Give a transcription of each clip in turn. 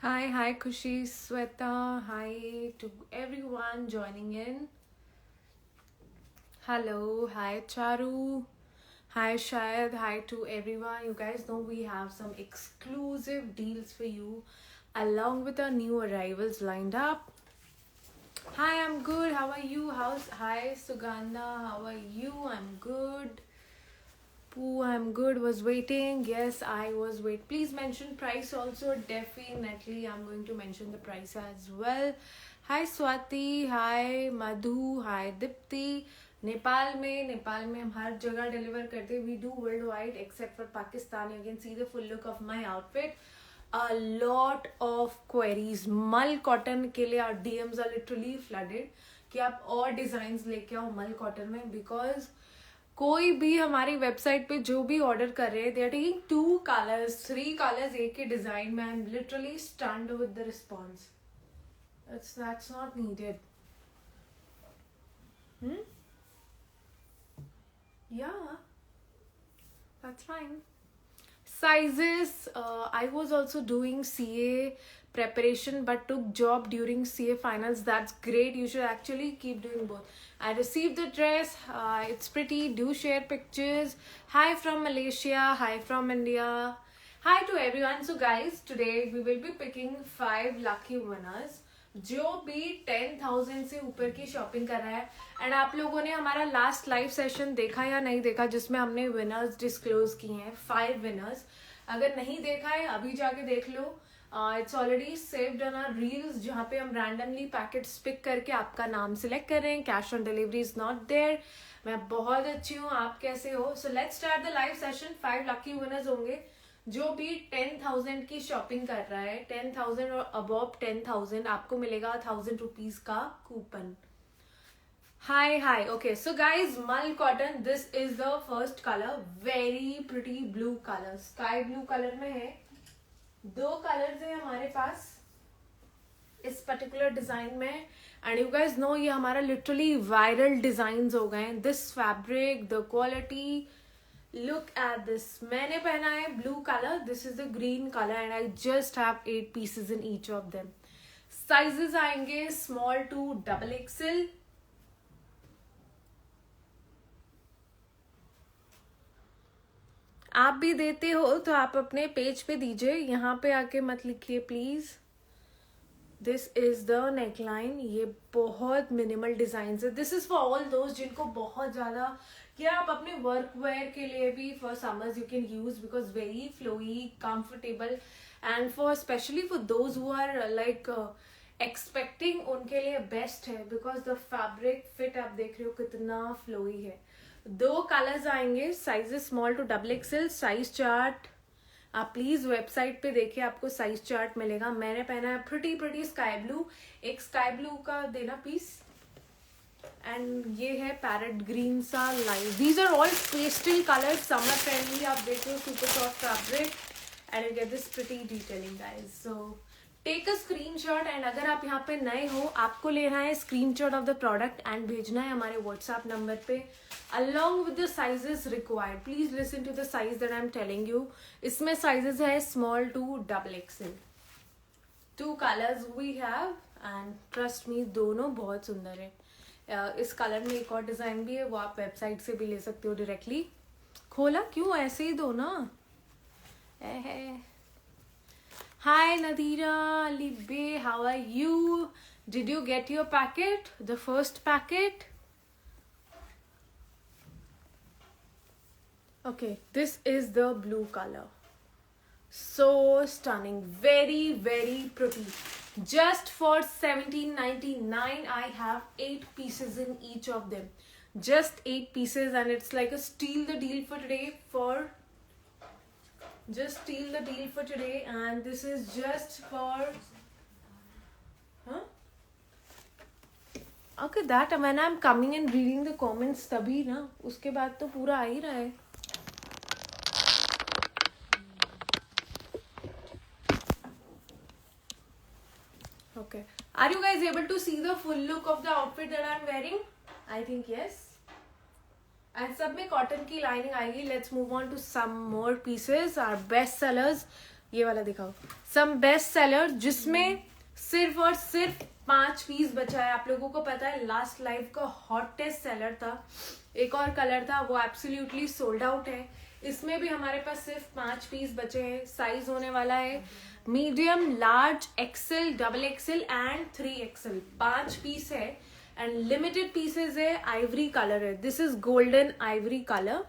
Hi, Kushi, Sweta. Hi to everyone joining in. Hello, hi, Charu. Hi, Shayad. Hi to everyone. You guys know we have some exclusive deals for you along with our new arrivals lined up. Hi, I'm good. How are you? Hi, Sugandha. How are you? I'm good. Pooh, I'm good. Was waiting. Yes, I was wait. Please mention price also. Definitely, I'm going to mention the price as well. Hi Swati. Hi Madhu. Hi Dipti. Nepal में हम हर जगह deliver करते हैं. We do worldwide except for Pakistan. You can see the full look of my outfit. A lot of queries. मल cotton के लिए our DMs are literally flooded कि आप और डिजाइन लेके आओ मल कॉटन में, बिकॉज कोई भी हमारी वेबसाइट पे जो भी ऑर्डर कर रहे हैं they are taking 2 colours 3 colours एक ही डिजाइन में. I am literally stunned with the response. That's not needed. Yeah, that's fine. Sizes, I was also doing CA preparation but took job during CA finals. That's great. You should actually keep doing both. I received the dress. It's pretty. Do share pictures. Hi from Malaysia. Hi from India. Hi to everyone. So guys, today we will be picking 5 lucky winners जो भी 10,000 से ऊपर की shopping कर रहा है. And आप लोगों ने हमारा लास्ट लाइव सेशन देखा या नहीं देखा जिसमें हमने विनर्स डिस्क्लोज किए हैं, 5 विनर्स. अगर नहीं देखा है अभी जाके देख लो. It's already saved on our reels जहाँ पे हम रैंडमली पैकेट्स पिक करके आपका नाम सिलेक्ट कर रहे हैं. Cash on delivery is not there. मैं बहुत अच्छी हूँ, आप कैसे हो? So let's start the live session. 5 lucky winners होंगे जो भी 10,000 की शॉपिंग कर रहा है. 10,000 और अबव 10,000 आपको मिलेगा 1,000 रुपीज का coupon. Hi. Okay, so guys, Mal cotton. This is the first color. Very pretty blue color. Sky blue color में है. 2 कलर्स है हमारे पास इस पर्टिकुलर डिजाइन में. एंड यू गाइज नो ये हमारा लिटरली वायरल डिजाइन हो गए. This fabric, the quality, look at this. मैंने पहना है blue colour. This is the green colour and I just have 8 pieces in each of them. Sizes आएंगे small to double Excel. आप भी देते हो तो आप अपने पेज पे दीजिए, यहाँ पे आके मत लिखिए please. This is the neckline. ये बहुत मिनिमल डिजाइन है. दिस इज फॉर ऑल दोस्त जिनको बहुत ज्यादा, या आप अपने वर्क वेयर के लिए भी for summers you can use because very flowy, comfortable. And for specially for those who are like expecting, उनके लिए बेस्ट है बिकॉज द फैब्रिक फिट आप देख रहे हो कितना फ्लोई है. 2 कलर्स आएंगे. Sizes small to double XL. Size chart आप प्लीज वेबसाइट पे देखिए, आपको साइज चार्ट मिलेगा. मैंने पहना है प्रिटी स्काई ब्लू. एक स्काई ब्लू का देना पीस. एंड ये है पैरेट ग्रीन सा light. These are all pastel colour, summer friendly. आप देखो super soft fabric and you get this pretty detailing guys. So take a screenshot. And अगर आप यहाँ पे नए हो आपको लेना है screenshot of the product and भेजना है हमारे व्हाट्सएप नंबर पे along with the sizes required. Please listen to the size that I'm telling you. इसमें sizes है small to double XL. 2 colors we have and trust me दोनों बहुत सुंदर है. इस कलर में एक और डिजाइन भी है, वो आप वेबसाइट से भी ले सकते हो डायरेक्टली. खोला क्यों, ऐसे ही दो ना. Hi Nadira Libe, how are you? Did you get your packet? The first packet? Okay, this is the blue color. So stunning, very pretty. Just for 17.99 I have 8 pieces in each of them. Just 8 pieces and it's like a steal the deal for today. Just steal the deal for today. And this is just for okay, that when I'm coming and reading the comments तभी ना, उसके बाद तो पूरा आ ही रहा है. Okay. Are you guys able to see the full look of the outfit that I'm wearing? I think yes. And सब में कॉटन की लाइनिंग आएगी. Let's move on to some more pieces. Our best sellers. ये वाला दिखाओ, सम best seller, जिसमें सिर्फ और सिर्फ 5 पीस बचा है। आप लोगों को पता है लास्ट लाइव का हॉटेस्ट सेलर था, एक और कलर था, वो एब्सोल्युटली सोल्ड आउट है। इसमें भी हमारे पास सिर्फ 5 पीस बचे हैं। साइज होने वाला है medium, large, XL, double XL and 3XL। 5 piece है एंड लिमिटेड पीसेज है। आइवरी कलर है, this is golden ivory colour.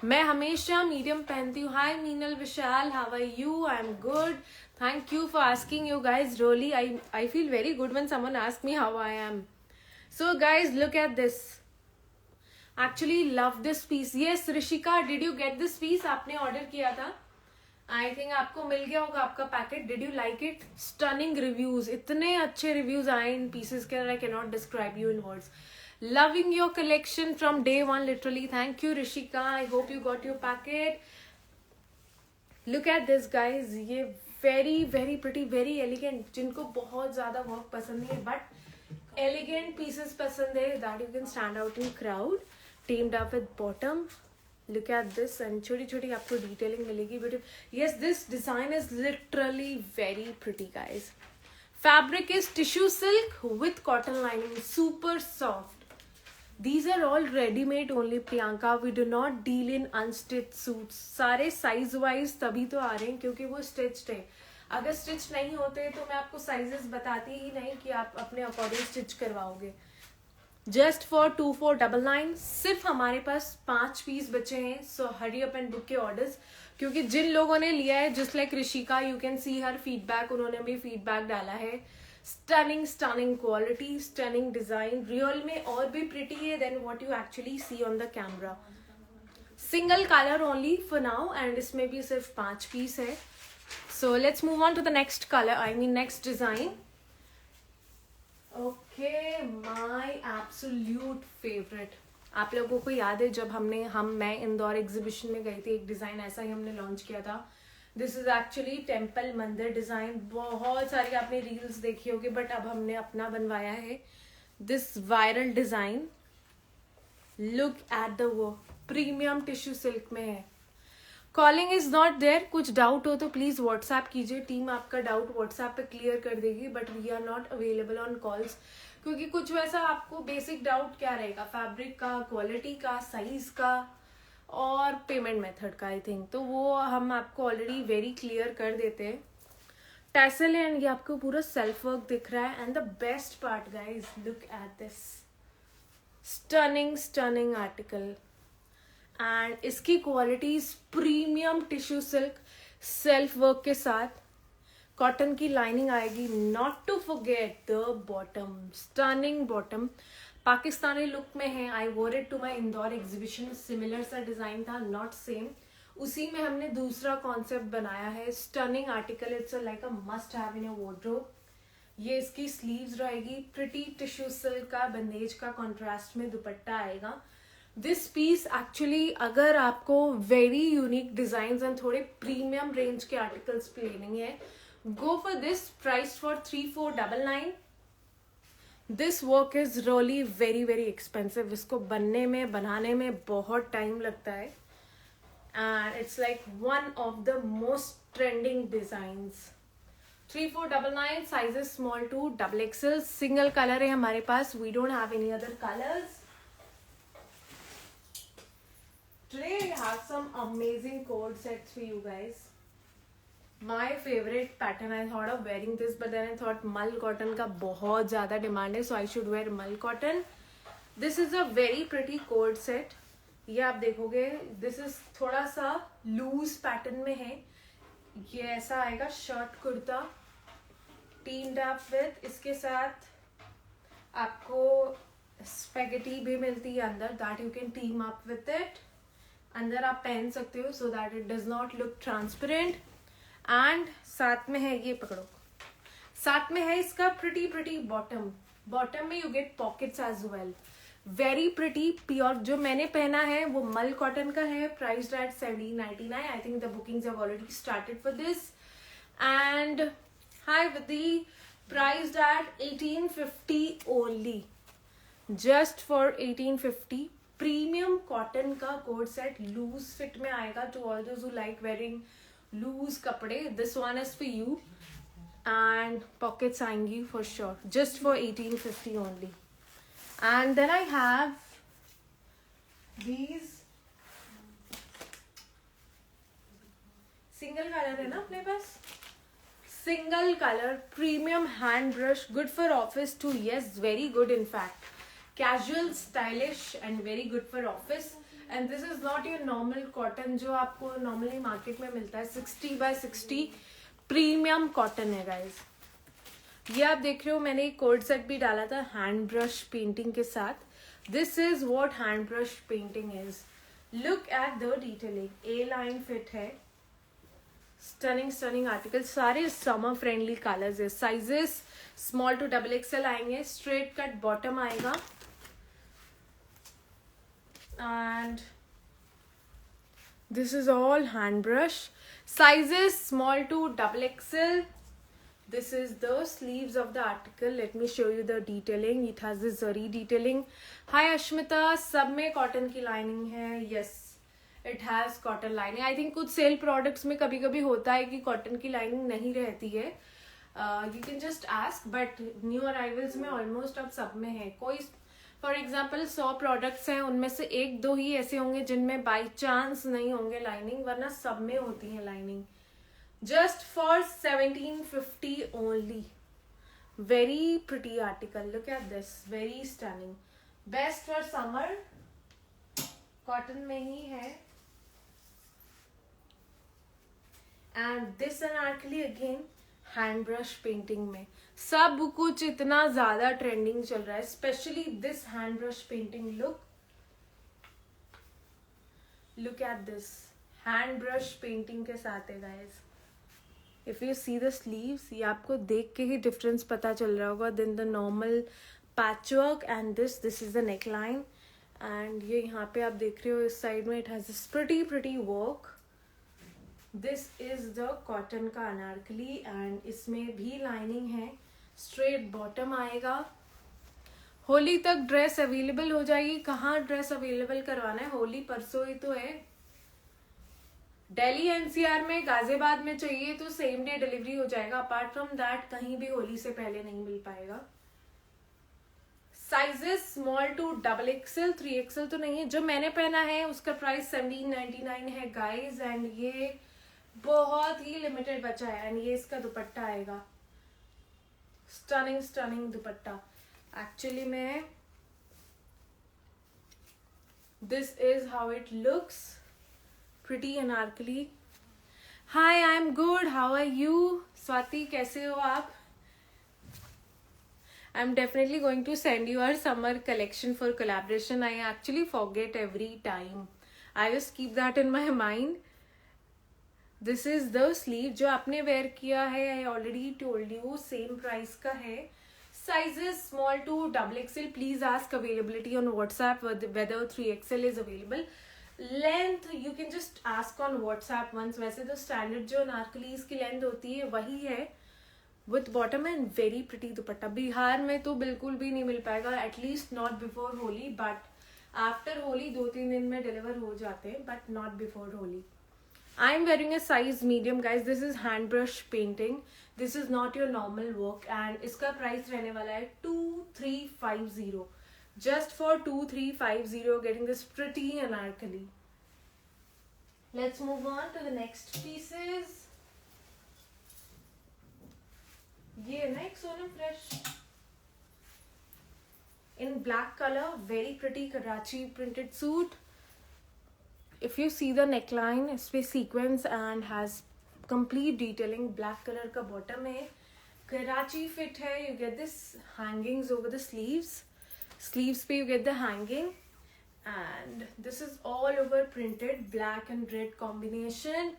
मैं हमेशा मीडियम पहनती हूँ। Hi Meenal Vishal, how are you? I am good, thank you for asking. You guys really I feel very good when someone ask me how I am. So guys look at this, actually love this piece. Yes Rishika, did you get this piece? आपने order किया था, I think आपको मिल गया होगा आपका packet. Did you like it? Stunning reviews, इतने अच्छे रिव्यूज आए इन पीसेस के, I can not describe you in words. Loving your collection from day one, literally. Thank you Rishika, I hope you got your packet. Look at this guys, ये very very pretty, very elegant, जिनको बहुत ज़्यादा work पसंद नहीं है but elegant pieces पसंद है, that you can stand out in crowd. Teamed up with bottom. Look at this, and छोटी छोटी आपको detailing मिलेगी, but yes, this design is literally very pretty guys. Fabric is tissue silk with cotton lining, super soft. These are all ready-made only, Priyanka. We do not deal in unstitched suits. सारे size wise तभी तो आ रहे हैं क्योंकि वो stitched है। अगर stitched नहीं होते तो मैं आपको sizes बताती ही नहीं कि आप अपने according stitch करवाओगे। Just for 2499, सिर्फ हमारे पास 5 पीस बचे हैं। So hurry up and book your orders, क्योंकि जिन लोगों ने लिया है, just like Rishika, you can see her feedback, उन्होंने भी feedback डाला है। stunning quality, stunning design, real में और भी pretty है than what you actually see on the camera. Single color only for now, and इसमें भी सिर्फ 5 पीस है। So let's move on to the next color, I mean next design. Okay, my absolute favorite. आप लोगों को याद है जब मैं इंदौर एग्जीबिशन में गई थी, एक डिजाइन ऐसा ही हमने लॉन्च किया था। दिस इज एक्चुअली टेम्पल मंदिर डिजाइन। बहुत सारी आपने रील्स देखी होगी, बट अब हमने अपना बनवाया है। This viral design, look at the work, premium tissue silk में है। कॉलिंग इज नॉट देयर, कुछ डाउट हो तो प्लीज व्हाट्सएप कीजिए, टीम आपका डाउट व्हाट्सएप पे क्लियर कर देगी, but we are not available on calls, क्योंकि कुछ वैसा आपको बेसिक डाउट क्या रहेगा, फैब्रिक का, क्वालिटी का, साइज का और पेमेंट मेथड का, आई थिंक, तो वो हम आपको ऑलरेडी वेरी क्लियर कर देते हैं। टैसल एंड ये आपको पूरा सेल्फ वर्क दिख रहा है। And the best part guys, look at this stunning article, and इसकी qualities premium tissue silk self work के साथ, कॉटन की लाइनिंग आएगी, not to forget the bottom, stunning bottom, Pakistani look में है। I wore it to my Indore exhibition, similar सा design था, not same, उसी में हमने दूसरा कॉन्सेप्ट बनाया है। Stunning article, it's like a must have in a wardrobe. ये इसकी स्लीव्स रहेगी, प्रिटी टिश्यू सिल्क का बंदेज का कॉन्ट्रास्ट में दुपट्टा आएगा। दिस पीस एक्चुअली अगर आपको वेरी यूनिक डिजाइन एंड थोड़े प्रीमियम रेंज के आर्टिकल्स लेनी है, go for this, price for 3499। This work is really very very expensive, इसको बनाने में बहुत टाइम लगता है, and it's like one of the most trending designs. 3499, sizes small to double XL, single colour है हमारे पास, we don't have any other colours. Today we have some amazing cord sets for you guys. My favorite pattern, I thought of wearing this, but then I thought मल cotton का बहुत ज़्यादा demand है, so I should wear मल cotton. This is a very pretty cord set. ये आप देखोगे, this is थोड़ा सा loose pattern में है। ये ऐसा आएगा shirt kurta, teamed up with, इसके साथ आपको स्पेगेटी भी मिलती है अंदर, that you can team up with it. अंदर आप पहन सकते हो so that it does not look transparent. And साथ में है, ये पकड़ो, साथ में है इसका प्रिटी बॉटम में you get pockets as well, very pretty pure. जो मैंने पहना है वो मल कॉटन का है, priced at 1799। I think the bookings have already started for this. And hi Vidhi, priced at 1850 only, just for 1850। Premium cotton का co-ord set, loose fit में आएगा to all those who like wearing loose कपड़े. This one is for you and pockets आएंगी for sure, just for 1850 only. And then I have these single color है ना अपने पास, single color premium hand brush, good for office too. Yes, very good in fact, casual, stylish and very good for office. And this is not your normal cotton जो आपको normally market में मिलता है. 60x60 premium cotton है guys. ये आप देख रहे हो, मैंने एक कोड सेट भी डाला था हैंड ब्रश पेंटिंग के साथ. This is what hand brush painting is. Look at the detailing. A line fit है. Stunning stunning article. सारे समर फ्रेंडली कलर्स है. साइजेस स्मॉल टू XXL आएंगे. स्ट्रेट कट बॉटम आएगा. And this is all hand brush. Sizes small to XXL. This is the sleeves of the article. Let me show you the detailing. It has this zari detailing. Hi Ashmita, सब में cotton की lining है. Yes, it has cotton lining. I think कुछ sale products में कभी कभी होता है कि cotton की lining नहीं रहती है. You can just ask, but new arrivals में almost अब सब में है. कोई फॉर एग्जाम्पल 100 प्रोडक्ट्स हैं, उनमें से 1-2 ही ऐसे होंगे जिनमें बाई चांस नहीं होंगे लाइनिंग, वरना सब में होती है lining. Just for 1750 only. Very pretty article. Look at this, very stunning. Best for summer. Cotton में ही है. And this Anarkali again hand brush painting में. सब कुछ इतना ज्यादा ट्रेंडिंग चल रहा है. Specially this hand brush painting. Look at this hand brush painting के साथ है guys. If you see the sleeves, ये आपको देख के ही डिफरेंस पता चल रहा होगा then the normal patchwork. And this is the neck line. And ये यहाँ पे आप देख रहे हो इस साइड में it has this pretty work. This is the cotton का अनारकली एंड इसमें भी लाइनिंग है. स्ट्रेट बॉटम आएगा. होली तक ड्रेस अवेलेबल हो जाएगी. कहाँ ड्रेस अवेलेबल करवाना है? होली परसों ही तो है. दिल्ली NCR में गाजियाबाद में चाहिए तो सेम डे डिलीवरी हो जाएगा. अपार्ट फ्रॉम दैट कहीं भी होली से पहले नहीं मिल पाएगा. Sizes small to XXL. 3XL तो नहीं है. जो मैंने पहना है उसका प्राइस 1799 है गाइज. एंड ये बहुत ही लिमिटेड बचा है. एंड ये इसका दुपट्टा आएगा. स्टनिंग दुपट्टा. एक्चुअली में this is how it looks. Pretty Anarkali. Hi, I am good. How are you? Swati कैसे हो आप? I'm definitely going to send you our summer collection for collaboration. I actually forget every time. I just keep that in my mind. This is the sleeve जो आपने wear किया है. I already told you same price का है. Sizes small to XXL. Please ask availability on WhatsApp whether 3XL is available. Length you can just ask on WhatsApp once. वैसे तो standard जो अनारकलीज की length होती है वही है. With bottom and very pretty दुपट्टा. बिहार में तो बिल्कुल भी नहीं मिल पाएगा. At least not before Holi. But after Holi 2-3 दिन में डिलीवर हो जाते हैं. But not before Holi. I am wearing a size medium guys. This is hand brush painting. This is not your normal work. And इसका प्राइस रहने वाला है 2350. Just for 2350 getting this pretty Anarkali. Let's move on to the next pieces. ये है ना एक Sonam fresh in black colour. Very pretty Karachi printed suit. If you see the neckline, इस पे sequence and has complete detailing. Black colour का bottom है. Karachi fit है. You get this hangings over the sleeves. Sleeves पे you get the hanging. And this is all over printed black and red combination.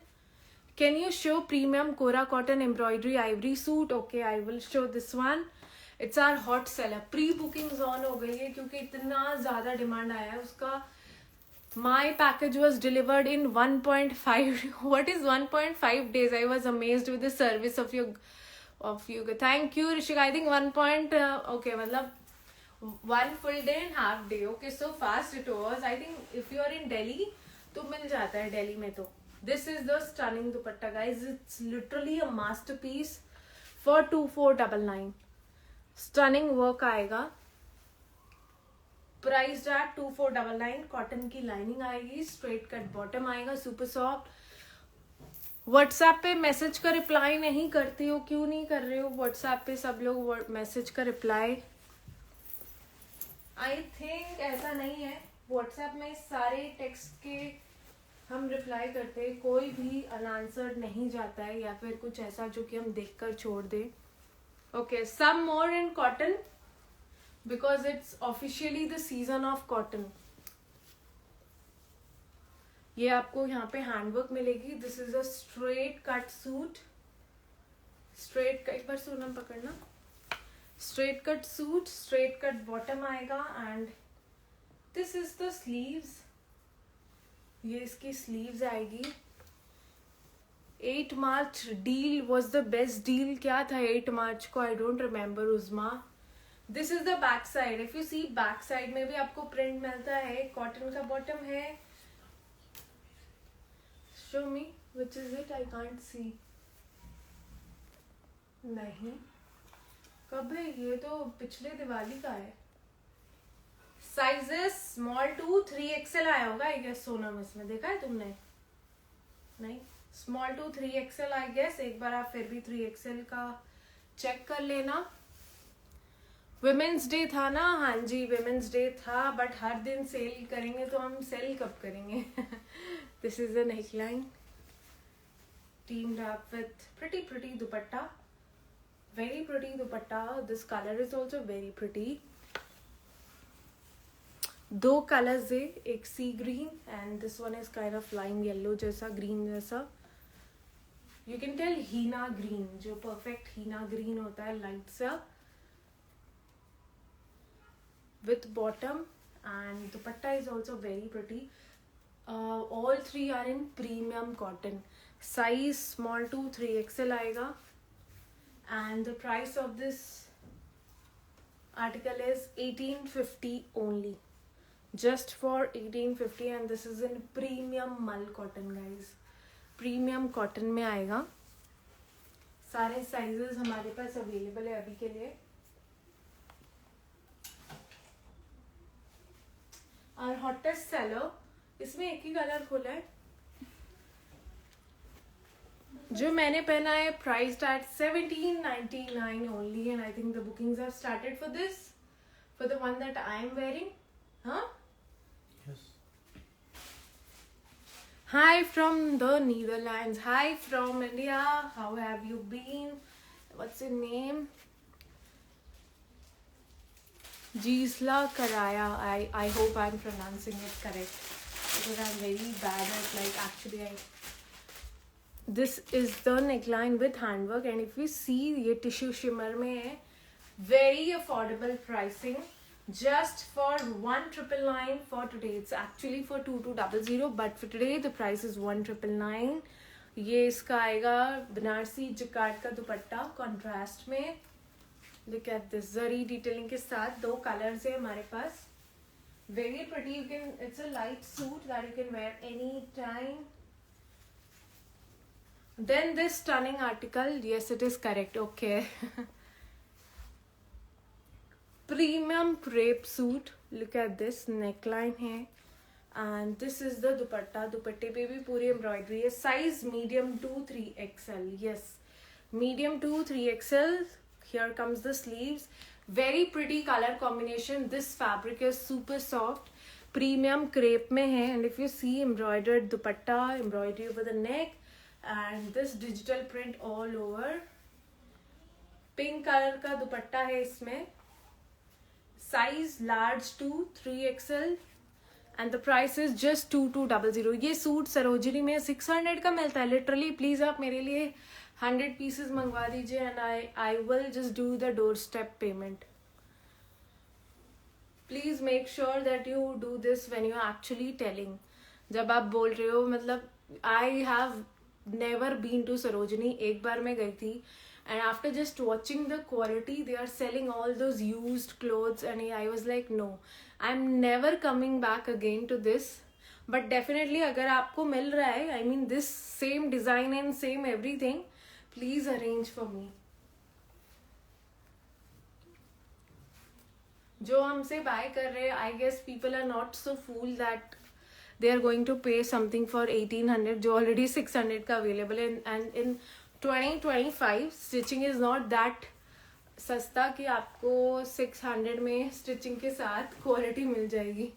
Can you show premium Kora cotton embroidery ivory suit? Okay, I will show this one. It's our hot seller. Pre-bookings on हो गई है क्योंकि इतना ज़्यादा demand आया है उसका. My package was delivered in 1.5. What is 1.5 days? I was amazed with the service of your. Thank you, Rishika. I think okay, मतलब 1 full day and half day. Okay, so fast it was. I think if you are in Delhi, तो मिल जाता है. Delhi में तो This is the stunning dupatta, guys. It's literally a masterpiece for 2499. Stunning work आएगा. Priced at 2499. Cotton की lining आएगी. Straight cut bottom आएगा. Super soft. WhatsApp पे मैसेज का रिप्लाई नहीं करती हो, क्यों नहीं कर रहे हो? व्हाट्सएप पे सब लोग मैसेज का रिप्लाई, आई थिंक ऐसा नहीं है. व्हाट्सएप में सारे टेक्स्ट के हम रिप्लाई करते हैं, कोई भी अनआंसर्ड नहीं जाता है या फिर कुछ ऐसा जो कि हम देखकर छोड़ दे. Okay, some more in cotton because it's officially the season of cotton. ये आपको यहाँ पे हैंडवर्क मिलेगी. This is a straight cut suit. Straight cut, एक बार सोनम पकड़ना. Straight cut suit, straight cut bottom आएगा and this is the sleeves. ये इसकी स्लीव्स आएगी. 8 March deal was the best deal. क्या था 8 मार्च को? I don't remember. Uzma. This is the back side. If you see back side में भी आपको प्रिंट मिलता है. कॉटन का बॉटम है. Show me which is it? I can't see. नहीं, कब है ये? तो पिछले दिवाली का है. साइजेस स्मॉल टू 3XL आया होगा आई गेस. सोनम इसमें देखा है तुमने? नहीं, small to 3XL I guess. एक बार आप फिर भी 3XL का चेक कर लेना. विमेंस डे था ना? हाँ जी, विमेंस डे था, बट हर दिन सेल करेंगे तो हम सेल कब करेंगे? This is a neckline teamed up with pretty dupatta. Very pretty dupatta. This color is also very pretty. दो colors है, एक sea green and this one is kind of lime yellow जैसा, green जैसा. You can tell Hina green, जो perfect Hina green होता है, light सा. With bottom and dupatta is also very pretty. All three are in premium cotton. Size small to 3XL आएगा. And the price of this article is 1850 only. Just for 1850 and this is in premium mull cotton, guys. Premium cotton में आएगा. सारे sizes हमारे पास available है अभी के लिए. Our hottest seller, इसमें एक ही कलर खोला है जो मैंने पहना है. Priced at 1799 only and I think the bookings have started for this, for the one that I am wearing. हाँ, hi from the Netherlands. Hi from India. How have you been? What's your name? Gisla Karaya. I hope I'm pronouncing it correct because I'm very bad at actually this is the neckline with handwork and if you see ये tissue shimmer में है. Very affordable pricing. Just for 1999 for today. It's actually for 2200 but for today the price is 1999. ये इसका आएगा Banarasi jacquard का दुपट्टा contrast में. Look at this zari detailing के साथ. दो कलर्स है हमारे पास. Very pretty. You can. It's a light suit that you can wear any time. Then this stunning article. Yes, it is correct. Okay. Premium crepe suit. Look at this neckline है. And this is the dupatta. दुपट्टे पे भी पूरी embroidery है. Size medium to 3XL. Yes, medium to 3XL. Here comes the sleeves. Very pretty color combination. This fabric is super soft. Premium crepe में है and if you see embroidered dupatta, embroidery over the neck and this digital print all over. Pink color का दुपट्टा है इसमें. Size large to 3XL and the price is just 2200. ये suit Sarojini में 600 का मिलता है लिटरली. प्लीज आप मेरे लिए 100 pieces मंगवा दीजिए and I will just do the doorstep payment. Please make sure that you do this when you are actually telling. जब आप बोल रहे हो मतलब I have never been to Sarojini. एक बार मैं गई थी and after just watching the quality they are selling all those used clothes and I was like no, I'm never coming back again to this. But definitely अगर आपको मिल रहा है, I mean this same design and same everything, please arrange for me. जो हमसे buy कर रहे हैं, I guess people are not so fool that they are going to pay something for 1800 जो already 600 का available है. and in 2025 stitching is not that सस्ता कि आपको 600 में stitching के साथ quality मिल जाएगी.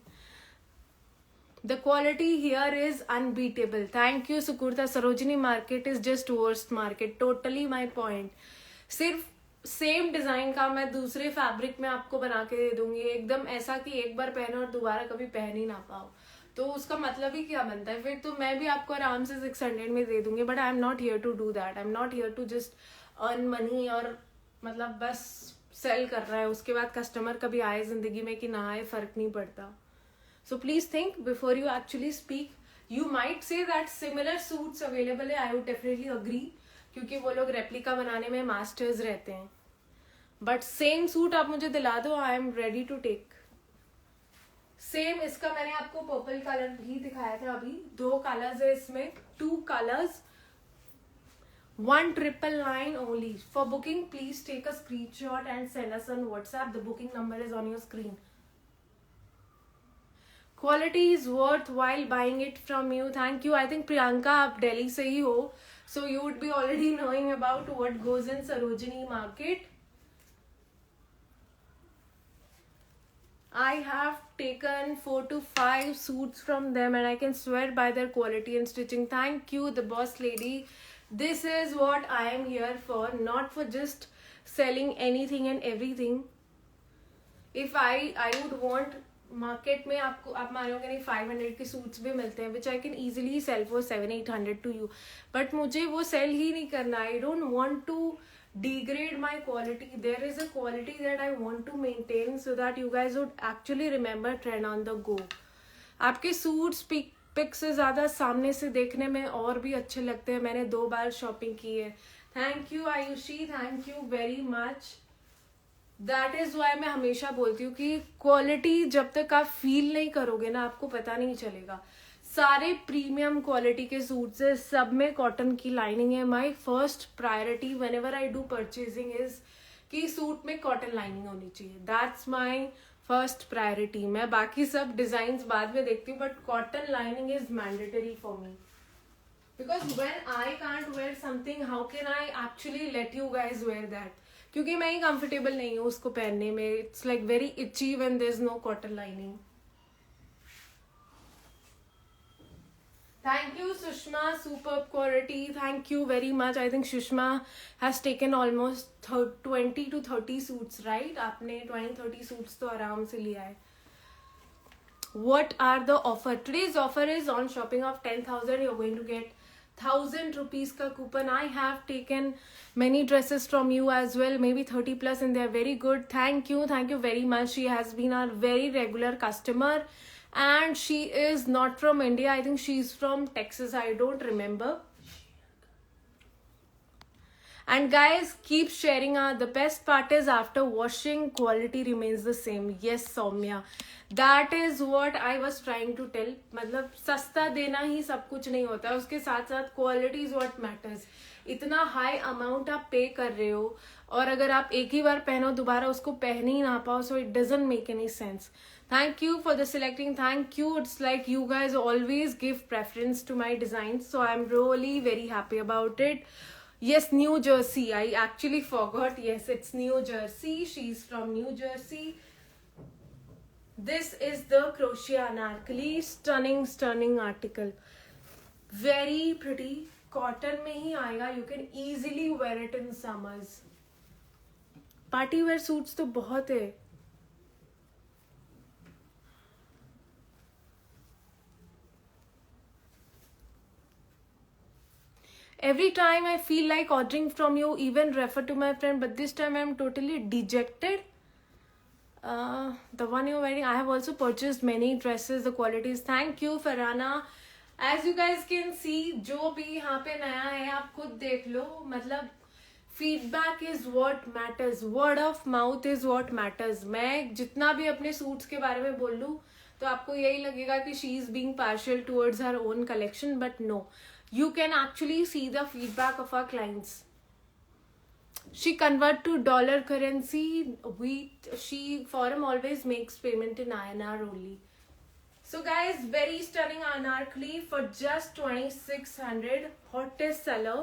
The quality here is unbeatable. Thank you Sukurta. Sarojini market is just worst market. Totally my point. सिर्फ सेम डिजाइन का मैं दूसरे फैब्रिक में आपको बना के दे दूंगी, एकदम ऐसा कि एक बार पहनो और दोबारा कभी पहन ही ना पाओ, तो उसका मतलब ही क्या बनता है फिर. तो मैं भी आपको आराम से 600 में दे दूंगी, but I am not here to do that. I am not here to just earn money और मतलब बस सेल कर रहा है, उसके बाद कस्टमर कभी आए जिंदगी में कि ना आए फर्क नहीं पड़ता. So please think before you actually speak. You might say that similar suits available है, आई वुड डेफिनेटली अग्री, क्योंकि वो लोग रेप्लिका बनाने में मास्टर्स रहते हैं. बट सेम सूट आप मुझे दिला दो, I am ready to take. Same इसका मैंने आपको पर्पल कलर भी दिखाया था अभी. 2 कलर्स है इसमें, 2 colours, 199 only. For booking please take a screenshot and send us on WhatsApp. The booking number is on your screen. Quality is worthwhile buying it from you. Thank you. I think Priyanka आप दिल्ली से ही हो, so you would be already knowing about what goes in Sarojini market. I have taken 4 to 5 suits from them and I can swear by their quality and stitching. Thank you, the boss lady. This is what I am here for, not for just selling anything and everything. If I would want market में आपको आप मानोगे नहीं 500 के suits भी मिलते हैं which I can easily sell for 700-800 to you. But मुझे वो सेल ही नहीं करना. I don't want to degrade my quality. There is a quality that I want to maintain so that you guys would actually remember trend on the go. आपके suits pick से ज़्यादा सामने से देखने में और भी अच्छे लगते हैं. मैंने 2 बार शॉपिंग की है. Thank you Ayushi, thank you very much. That is why मैं हमेशा बोलती हूँ कि क्वालिटी जब तक आप फील नहीं करोगे ना, आपको पता नहीं चलेगा. सारे प्रीमियम क्वालिटी के सूट्स है, सब में कॉटन की लाइनिंग है. My first priority whenever I do purchasing is कि सूट में कॉटन लाइनिंग होनी चाहिए. That's my first priority. मैं बाकी सब डिजाइन बाद में देखती हूँ, but cotton lining is mandatory for me. Because when I can't wear something, how can I actually let you guys wear that? क्योंकि मैं ही कंफर्टेबल नहीं हूँ उसको पहनने में. It's like very itchy when there is no cotton lining. Thank you, Sushma. Superb quality. Thank you very much. I think Sushma has taken almost 20 to 30 suits, right? आपने 20-30 suits तो आराम से लिया है. What are the offer? Today's offer is on shopping of 10,000. You're going to get 1,000 rupees ka coupon. I have taken many dresses from you as well, maybe 30 plus, and they are very good. Thank you very much. She has been our very regular customer. And she is not from India. I think she's from Texas. I don't remember. And guys, keep sharing. The best part is after washing, quality remains the same. Yes, Soumya. That is what I was trying to tell. मतलब सस्ता देना ही सब कुछ नहीं होता. उसके साथ साथ quality is what matters. इतना high amount आप pay कर रहे हो और अगर आप एक ही बार पहनो दोबारा उसको पहन ही ना पाओ, so it doesn't make any sense. Thank you for the selecting. Thank you. It's like you guys always give preference to my designs, so I'm really very happy about it. Yes, New Jersey. I actually forgot. Yes, it's New Jersey. She's from New Jersey. This is the crochet anarkali. Stunning article. Very pretty. Cotton में ही आएगा. You can easily wear it in summers. Party wear suits तो बहुत है. Every time I feel like ordering from you, even refer to my friend, but this time I'm totally dejected. The one you're wearing, I have also purchased many dresses. The quality is, thank you Farhana. As you guys can see, जो भी यहाँ पे नया है आप खुद देख लो. मतलब feedback is what matters. Word of mouth is what matters. मैं जितना भी अपने सूट्स के बारे में बोल लूँ, तो आपको यही लगेगा कि she is being partial towards her own collection, but no, you can actually see the feedback of our clients. She convert to dollar currency. She forum always makes payment in INR only. So guys, very stunning anarkali for just 2600. Hottest seller.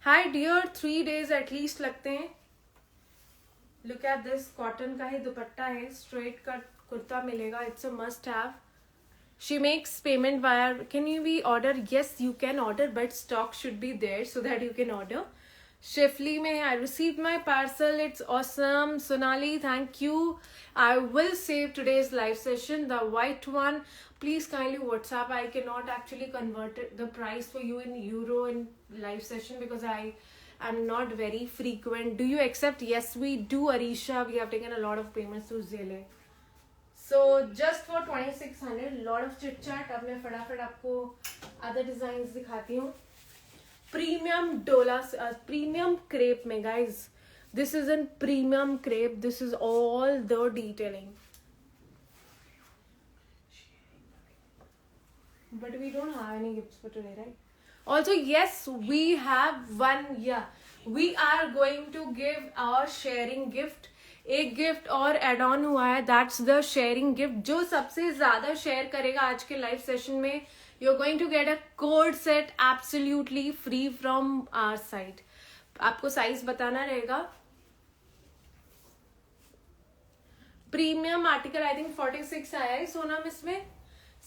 Hi dear, 3 days at least लगते हैं. Look at this, cotton का ही दुपट्टा है, straight cut kurta मिलेगा. It's a must have. She makes payment via, can you be order? Yes, you can order, but stock should be there so that you can order. Shifly mein, I received my parcel. It's awesome. Sonali, thank you. I will save today's live session, the white one. Please kindly WhatsApp. I cannot actually convert the price for you in euro in live session because I am not very frequent. Do you accept? Yes, we do, Arisha. We have taken a lot of payments through Zelle. So just for 2600, lot of chit chat. अब मैं फटाफट आपको other designs दिखाती हूँ. Premium डोला, premium crepe में guys. This is in premium crepe. This is all the detailing. But we don't have any gifts for today, right? Also, yes, we have one. Yeah, we are going to give our sharing gift. एक gift और add on हुआ है, that's the sharing gift. जो सबसे ज्यादा share करेगा आज के लाइव सेशन में, you are going to get a co-ord set absolutely free from our side. आपको साइज बताना रहेगा. प्रीमियम आर्टिकल आई थिंक 46 आया है सोनम इसमें.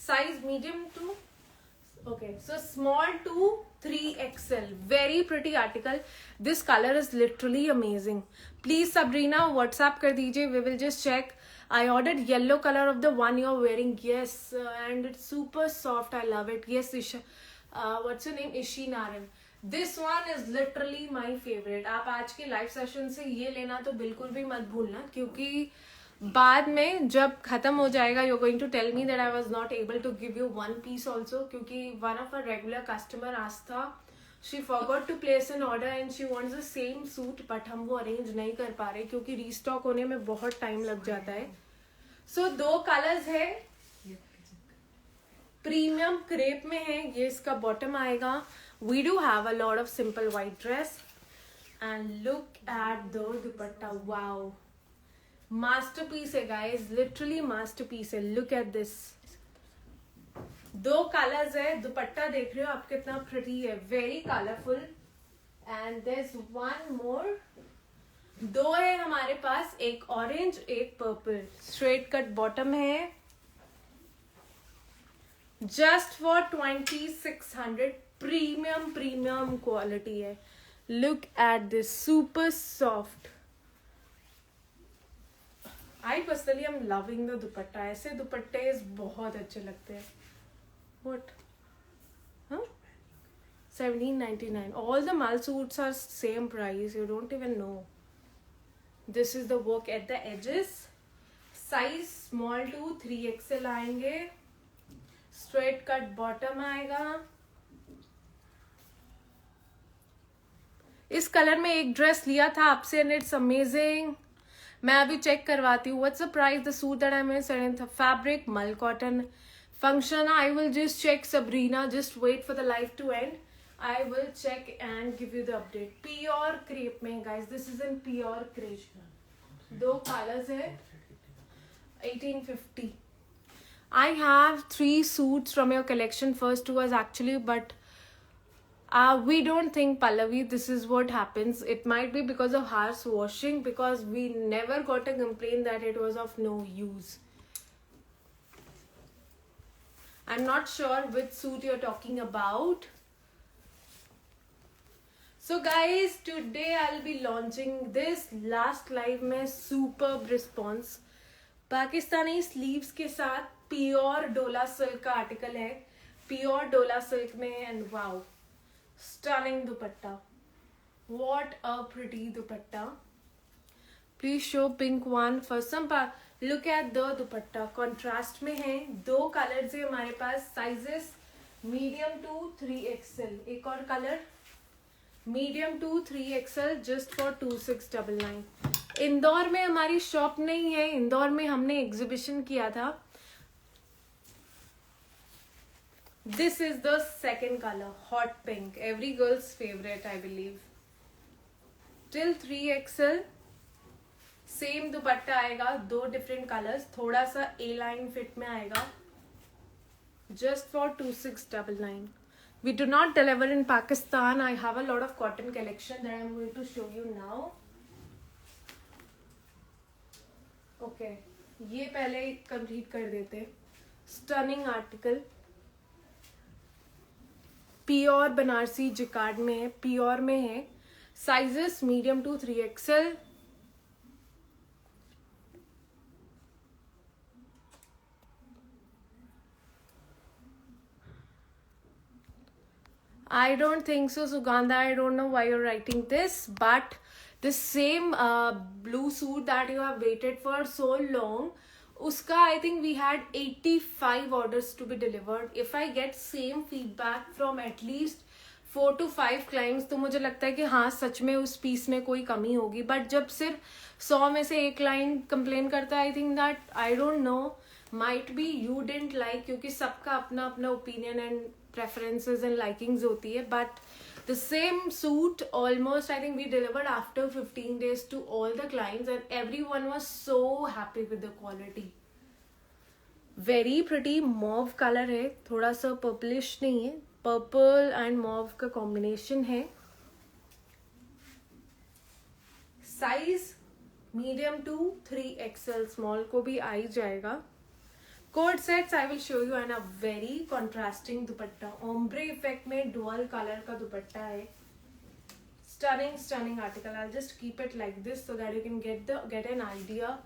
Size medium to, okay, so small to 3XL. Very pretty article. This color is literally amazing. Please Sabrina WhatsApp कर दीजिए. We will just check. I ordered yellow color of the one you're wearing. Yes, and it's super soft. I love it. Yes, Isha. What's your name? Ishi Naran. This one is literally my favorite. आप आज के live session से ये लेना तो बिल्कुल भी मत भूलना, क्योंकि बाद में जब खत्म हो जाएगा you going to tell me that I was not able to give you one piece also, क्योंकि one of our regular customer Aastha, she forgot to place an order and she wants the same suit, but हम वो arrange नहीं कर पा रहे क्योंकि restock होने में बहुत टाइम लग जाता है. सो 2 कलर्स है, प्रीमियम क्रेप में है. ये इसका बॉटम आएगा. We do have a lot of simple white dress and look at the dupatta. Wow, masterpiece है गाइस, लिटरली मास्टरपीस है. Look at this. 2 कलर्स है. दुपट्टा देख रहे हो आप कितना प्रिटी है, very colourful. And there is one more. 2 है हमारे पास, एक ऑरेंज एक पर्पल. स्ट्रेट कट बॉटम है. Just for 2600. प्रीमियम क्वालिटी है. Look at this, super soft. I personally am loving the दुपट्टा. ऐसे दुपट्टे बहुत अच्छे लगते हैं. What? Huh? 1799. All the mal suits are same price. You don't even know. This is the work at the edges. Size small to 3XL आएंगे. Straight cut bottom आएगा. इस colour में एक ड्रेस लिया था आपसे and it's amazing. मैं अभी चेक करवाती हूँ. What's the price the suit that I am selling. Fabric mul cotton. Function I will just check. Sabrina just wait for the live to end. I will check and give you the update. Pure crepe में guys, this is in pure crepe. 2 colours है. 1850. I have 3 suits from your collection. First was actually, but we don't think, Pallavi, this is what happens. It might be because of harsh washing, because we never got a complaint that it was of no use. I'm not sure which suit you're talking about. So guys, today I'll be launching this. Last live में superb response. Pakistani sleeves के साथ pure डोला silk का article है. Pure डोला silk में. And wow, stunning dupatta. What a pretty dupatta. Please show pink one for some look at the dupatta. Contrast में है. 2 कलर्स है हमारे पास. Sizes medium to 3XL. एक और colour medium to 3XL just for 2699. Indore में हमारी shop नहीं है, इंदौर में हमने एग्जीबिशन किया था. This is the second color, hot pink, every girl's favorite I believe. Till 3XL same दुपट्टा आएगा, 2 डिफरेंट कलर्स, थोड़ा सा ए लाइन फिट में आएगा. Just for 2699. We do not deliver in Pakistan. I have a lot of cotton collection that I'm going to show you now. Okay, ये पहले complete कर देते. Stunning article, pure Banarasi jacquard में है, प्योर में है. Sizes medium to 3XL. I don't think so, Sugandha. I don't know why you're writing this, but the same blue suit that you have waited for so long, uska I think we had 85 orders to be delivered. If I get same feedback from at least 4 to 5 clients, तो मुझे लगता है कि हाँ सच में उस piece में कोई कमी होगी. बट जब सिर्फ 100 में से एक क्लाइंट कंप्लेन करता है, I think that I don't know, might be you didn't like, क्योंकि सबका अपना अपना opinion and preferences and likings होती है. But the same suit almost I think we delivered after 15 days to all the clients and everyone was so happy with the quality. Very pretty mauve color है, थोड़ा सा purplish नहीं है, purple and mauve का combination है. Size medium to 3XL, small को भी आ ही जाएगा. Co-ord sets I will show you and a very contrasting dupatta, ombre effect में डुअल कलर का दुपट्टा है. Stunning article. I just keep it like this so that you can get an idea.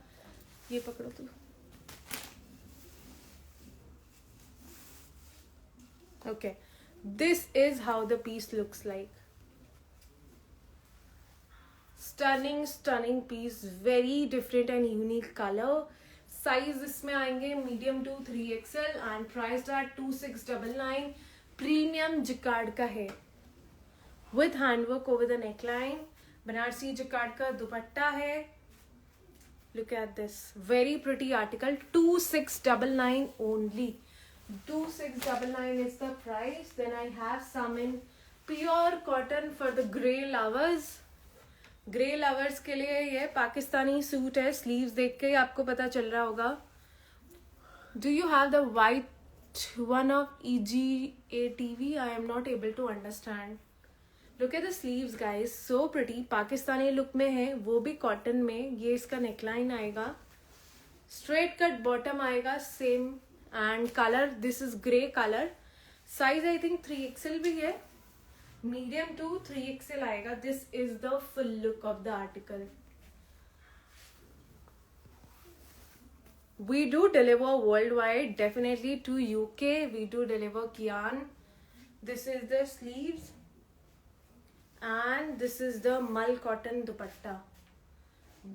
ये पकड़ो तो. Okay, this is how the piece looks like. Stunning piece, very different and unique colour. Size इसमें आएंगे medium to 3XL and price at 2699. Premium jacquard का है with handwork over the neckline. Banarasi jacquard का दुपट्टा है. Look at this, very pretty article. 2699 only. 2699 is the price. Then I have some in pure cotton for the grey lovers. Grey lovers के लिए ये Pakistani suit है. Sleeves देख के ही आपको पता चल रहा होगा. Do you have the white one of EGATV? I am not able to understand. Look at the sleeves guys, so pretty. Pakistani look में है, वो भी कॉटन में. ये इसका नेकलाइन आएगा, स्ट्रेट कट बॉटम आएगा same. And colour, this is grey colour. Size I think 3XL भी है, मीडियम टू 3XL आएगा. This is the full look of the article. We do deliver worldwide, definitely to UK. We do deliver Kian. This is the sleeves and this is the mal cotton dupatta.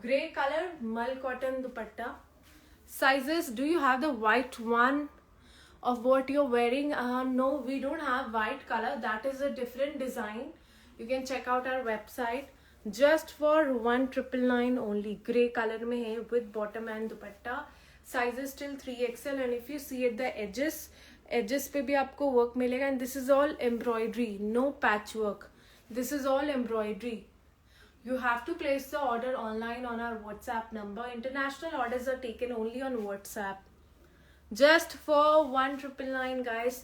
Grey color mal cotton dupatta. Sizes, do you have the white one of what you're wearing? No, we don't have white color. That is a different design. You can check out our website. Just for 1999 only. Grey color में है with bottom and dupatta. Sizes till 3XL and if you see at the edges पे भी आपको work मिलेगा. And this is all embroidery, no patchwork. This is all embroidery. You have to place the order online on our WhatsApp number. International orders are taken only on WhatsApp. Just for 1999 guys.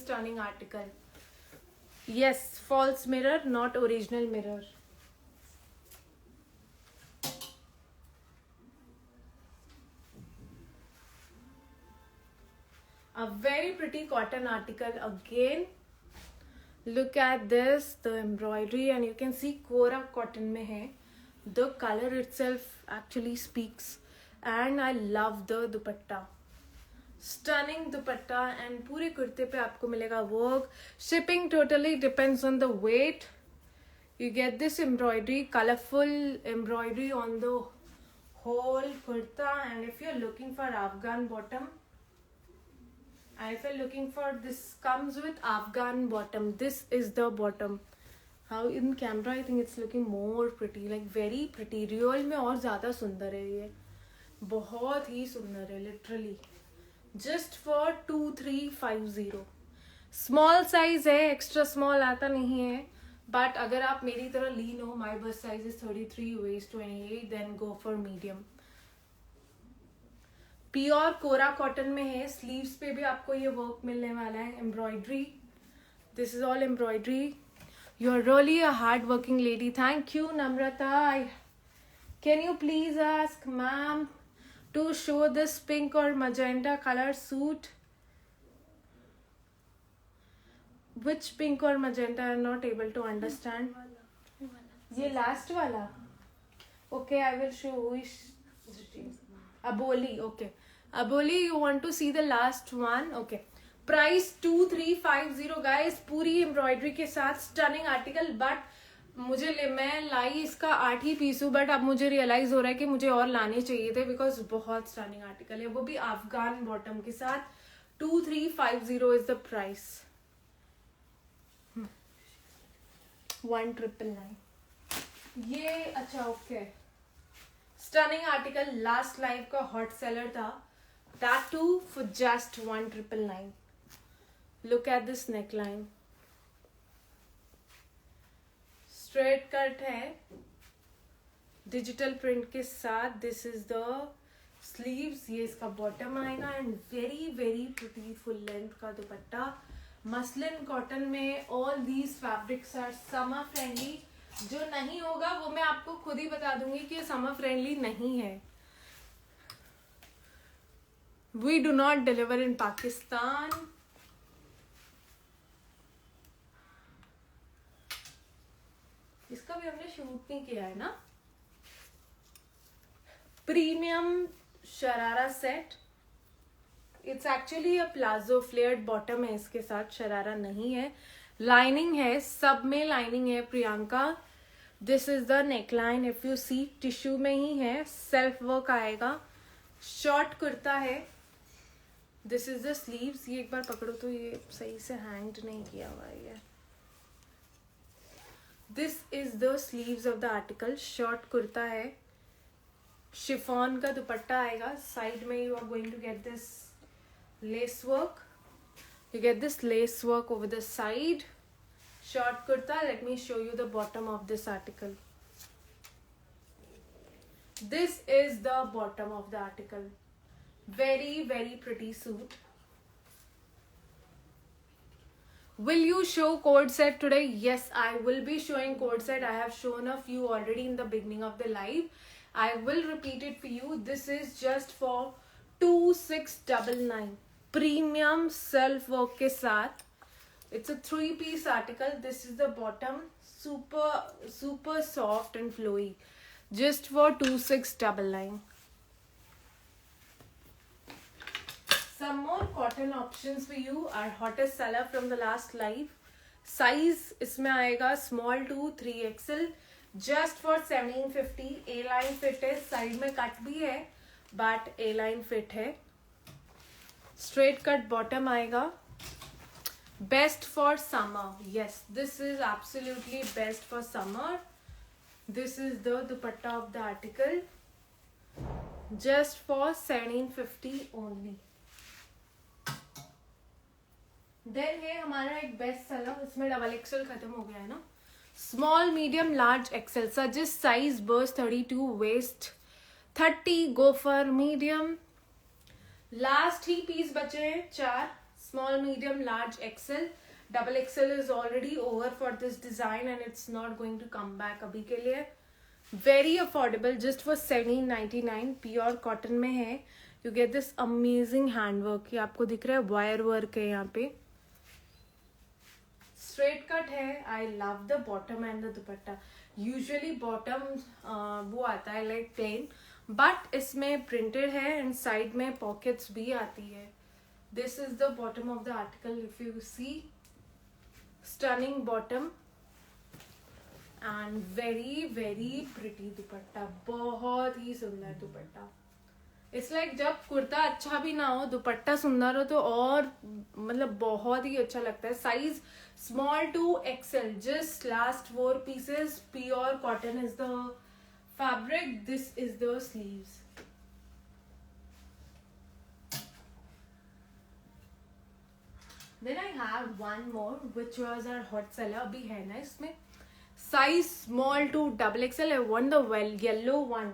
Stunning article. Yes, false mirror, not original mirror. A very pretty cotton article again. Look at this, the embroidery, and you can see Kora cotton में है. The color itself actually speaks, and I love the dupatta. Stunning dupatta and पूरे कुर्ते पे आपको मिलेगा work. Shipping totally depends on the weight. You get this embroidery, colorful embroidery on the whole kurta, and if you're looking for Afghan bottom. And if you're looking for, this comes with Afghan bottom. This is the bottom. How in camera I think it's looking more pretty, like very pretty. Real में और ज़्यादा सुंदर है ये, बहुत ही सुंदर है literally. Just for 2350. Small size है, एक्स्ट्रा स्मॉल आता नहीं है. बट अगर आप मेरी तरह लीन हो, my bust size is 33, waist 28, then go for medium. Pure कोरा कॉटन में है. स्लीव्स पे भी आपको ये वर्क मिलने वाला है, embroidery. This is all embroidery. You are really a hard working lady. Thank you Namrata. Can you please ask ma'am to show this pink or magenta color suit? Which pink or magenta? I'm not able to understand. ये last वाला. Okay, I will show who is Aboli. Okay, Aboli, you want to see the last one? Okay. Price 2350 guys. पूरी embroidery के साथ stunning article. But मैं लाई इसका 8 ही piece हूँ. But अब मुझे रियलाइज हो रहा है कि मुझे और लाने चाहिए थे, बिकॉज बहुत स्टनिंग आर्टिकल है, वो भी अफगान बॉटम के साथ. 2350 इज द प्राइस. 1999 ये. अच्छा okay. Stunning article, last live का हॉट सेलर था. That too for just 1999. Look at this neckline. Straight cut है डिजिटल प्रिंट के साथ. This is the sleeves. ये इसका बॉटम आएगा and very very pretty full length का दुपट्टा. मसलिन कॉटन में. All these fabrics are summer friendly. जो नहीं होगा वो मैं आपको खुद ही बता दूंगी कि ये समर फ्रेंडली नहीं है. We do not deliver in Pakistan. इसका भी हमने शूट नहीं किया है ना. Premium sharara set. It's actually a palazzo. Flared bottom है इसके साथ, शरारा नहीं है. लाइनिंग है, सब में लाइनिंग है Priyanka. This is the neckline. If you see tissue में ही है, सेल्फ वर्क आएगा. शॉर्ट कुर्ता है. This is the sleeves. ये एक बार पकड़ो तो ये सही से हैंग नहीं किया हुआ है ये. This is the sleeves of the article. Short kurta है. शिफॉन का दुपट्टा आएगा. साइड में you are going to get this lace work. You get this lace work over the side. Short kurta. Let me show you the bottom of this article. This is the bottom of the article. Very very pretty suit. Will you show cord set today? Yes, I will be showing cord set. I have shown a few already in the beginning of the live. I will repeat it for you. This is just for 2699. Premium self work के साथ. It's a 3-piece article. This is the bottom. Super super soft and flowy. Just for 2699. Some more cotton options for you. Our hottest seller from the last live. Size इसमें आएगा small to 3XL. Just for 1750. A line fit है. Side में cut भी है but A line fit है. Straight cut bottom आएगा. Best for summer. Yes, this is absolutely best for summer. This is the dupatta of the article. Just for 1750 only. Then है हमारा एक best seller. इसमें XXL खत्म हो गया है ना. Small medium large XL. Suggest size बर्स 32. Waist 30. Go for medium. Last ही पीस बचे हैं 4. Small medium large XL. XXL is already over for this design and it's not going to come back अभी के लिए. Very affordable. Just for 1799. Pure cotton में है. You get this amazing handwork. ये आपको दिख रहा है, वायर वर्क है यहाँ पे. स्ट्रेट कट है. I love the bottom and the dupatta. Usually bottom वो आता है लाइक प्लेन, बट इसमें प्रिंटेड है एंड साइड में पॉकेट्स भी आती है. This is the bottom of the article. If you see, stunning bottom and very very pretty dupatta. बहुत ही सुंदर दुपट्टा. इट्स लाइक जब कुर्ता अच्छा भी ना हो, दुपट्टा सुंदर हो तो और मतलब बहुत ही अच्छा लगता है. Size small to XL, just last 4 pieces. Pure cotton is the fabric. This is the sleeves. Then I have one more which was our hot seller. अभी है ना इसमें. Size small to double XL है. One the well yellow one.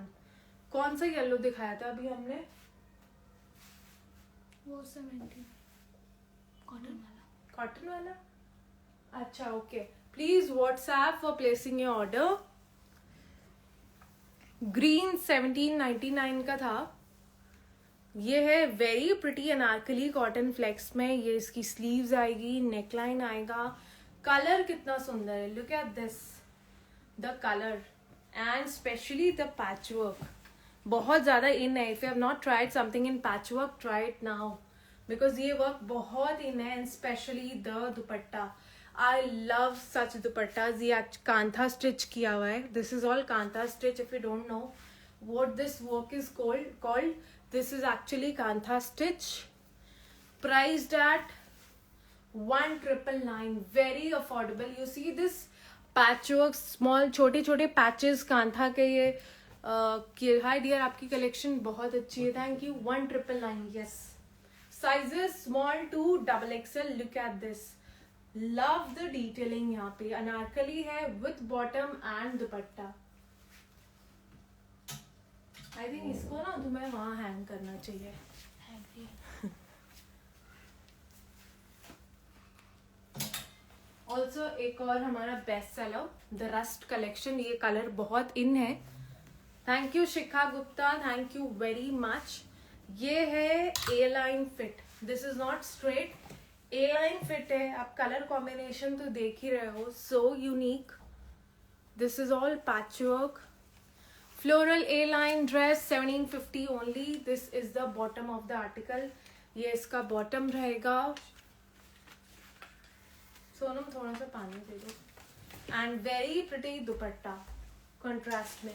कौन सा yellow दिखाया था अभी हमने? वो 70 कॉटन वाला. अच्छा okay. Please WhatsApp for placing your order. Green 1799 का था. ये है very pretty anarkali cotton flex में. ये इसकी स्लीव्स आएगी, नेकलाइन आएगा. कलर कितना सुंदर है. Look at this, the colour and specially the patch work. बहुत ज्यादा इन है. If you have not tried something in patch work, try it now because ये वर्क बहुत इन है. And specially the dupatta. I love सच दुपट्टाज. ये kantha stitch किया हुआ है. This is all kantha stitch. If you don't know what this work is called, this is actually kantha stitch, priced at 1999. Very affordable. You see this patchwork, small छोटे छोटे patches kantha के. ये hi dear, आपकी collection बहुत अच्छी है. Thank you. 1999. yes. sizes small to double XL. look at this. love the detailing. यहाँ पे अनारकली है with bottom and dupatta. I think इसको ना तुम्हें वहां हैंग करना चाहिए. ऑल्सो एक और हमारा best seller the rust collection. ये कलर बहुत इन है. Thank you Shikha Gupta, thank you very much. ये है A line fit. This is not straight, A line fit है. आप कलर कॉम्बिनेशन तो देख ही रहे हो. So unique. This is all patchwork. Floral A-line dress 1750 only. This is the bottom of the article. ये इसका bottom रहेगा. सोनम थोड़ा सा पानी दे दो. And very pretty dupatta contrast में.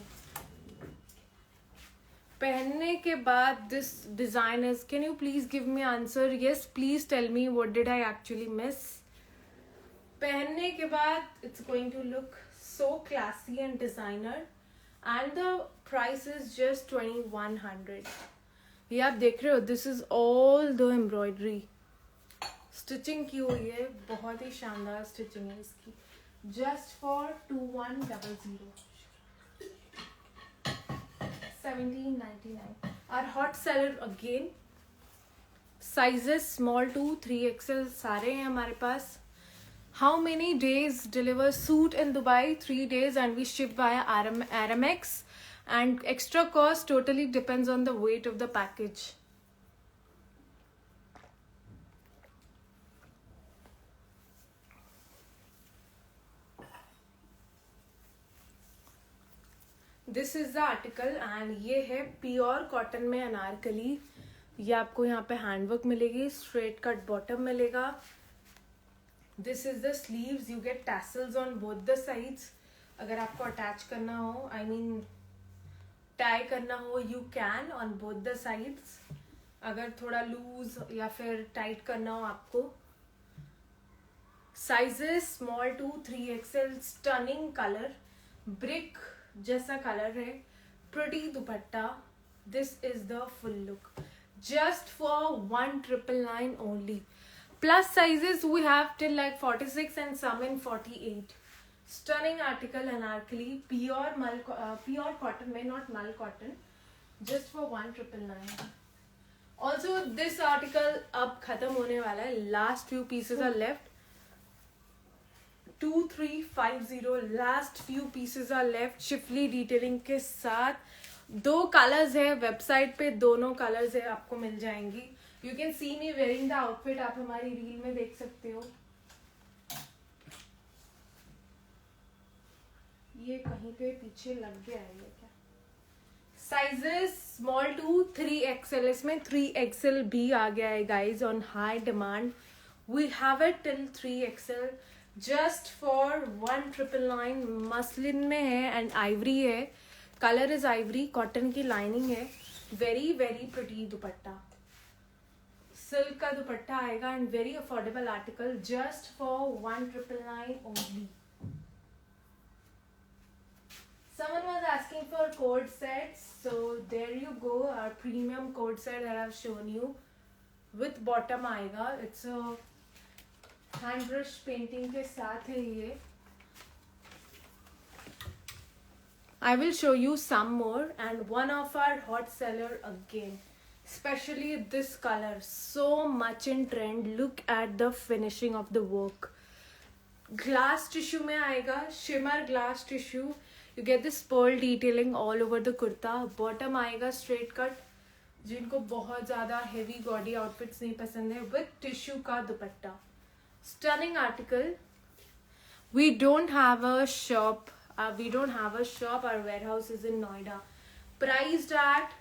पहनने के बाद this design is. Can you please give me answer? Yes, please tell me what did I actually miss. पहनने के बाद it's going to look so classy and designer. And the price is just 2100. ये आप देख रहे हो. This is all the embroidery. Stitching की हुई है. बहुत ही शानदार स्टिचिंग है इसकी. Just for 2100. 1799. Our hot seller again. Sizes small to 3XL सारे हैं हमारे पास. How many days deliver suit in Dubai? 3 days and we ship via Aramex. And extra cost totally depends on the weight of the package. This is the article and ये है pure cotton में अनारकली. ये आपको यहाँ पे handwork मिलेगी. Straight cut bottom मिलेगा. This is the sleeves. You get tassels on both the sides. अगर आपको अटैच करना हो, I mean टाई करना हो, you can on both the sides. अगर थोड़ा लूज या फिर टाइट करना हो आपको. Sizes small to 3XL. Stunning color. Brick जैसा कलर है. Pretty dupatta. This is the full look. Just for 1999 only. Plus sizes we have till like 46 and some in 48. Stunning article anarkali. Pure cotton में, not mull cotton. Just for 1999. Also this article अब खत्म होने वाला है. Last few pieces are left. 2350. Last few pieces are left. Schiffli detailing के साथ. 2 colours है website पे. दोनों कलर्स है आपको मिल जाएंगी. You can see me wearing the outfit. आप हमारी रील में देख सकते हो. ये कहीं पे पीछे लग गया है ये क्या. Sizes small to 3XL. इसमें 3XL भी आ गया है guys on high demand. We have it till 3XL just for 1999. Muslin में है and ivory है. Color is ivory. Cotton की lining है. वेरी वेरी प्रिटी दुपट्टा, सिल्क का दुपट्टा आएगा and very affordable article just for 1999 only. Someone was asking for cord sets, so there you go, our premium cord set that I've shown you with bottom आएगा. It's a hand brush painting के साथ है ये. I will show you some more, and one of our hot seller again, especially this color, so much in trend. Look at the finishing of the work. Glass tissue में आएगा, shimmer glass tissue. You get this pearl detailing all over the kurta. Bottom आएगा straight cut, जिनको बहुत ज़्यादा heavy gaudy outfits नहीं पसंद है, with tissue का दुपट्टा. Stunning article. We don't have a shop. Our warehouse is in Noida. Priced at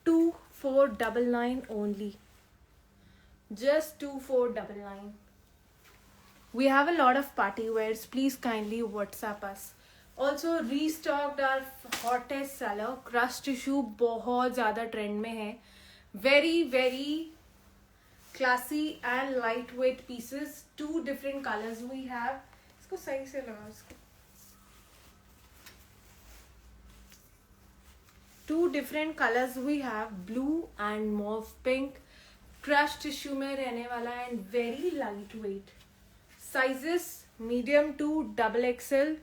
2499 only. Just 2499. We have a lot of party wears. Please kindly WhatsApp us. Also restocked our hottest seller, crush tissue. बहुत ज़्यादा trend में है. Very very classy and lightweight pieces. 2 different colors we have. इसको सही से लगा इसको. 2 different colors we have, blue and mauve pink. Crush tissue में रहने वाला and very lightweight. Sizes medium to XXL.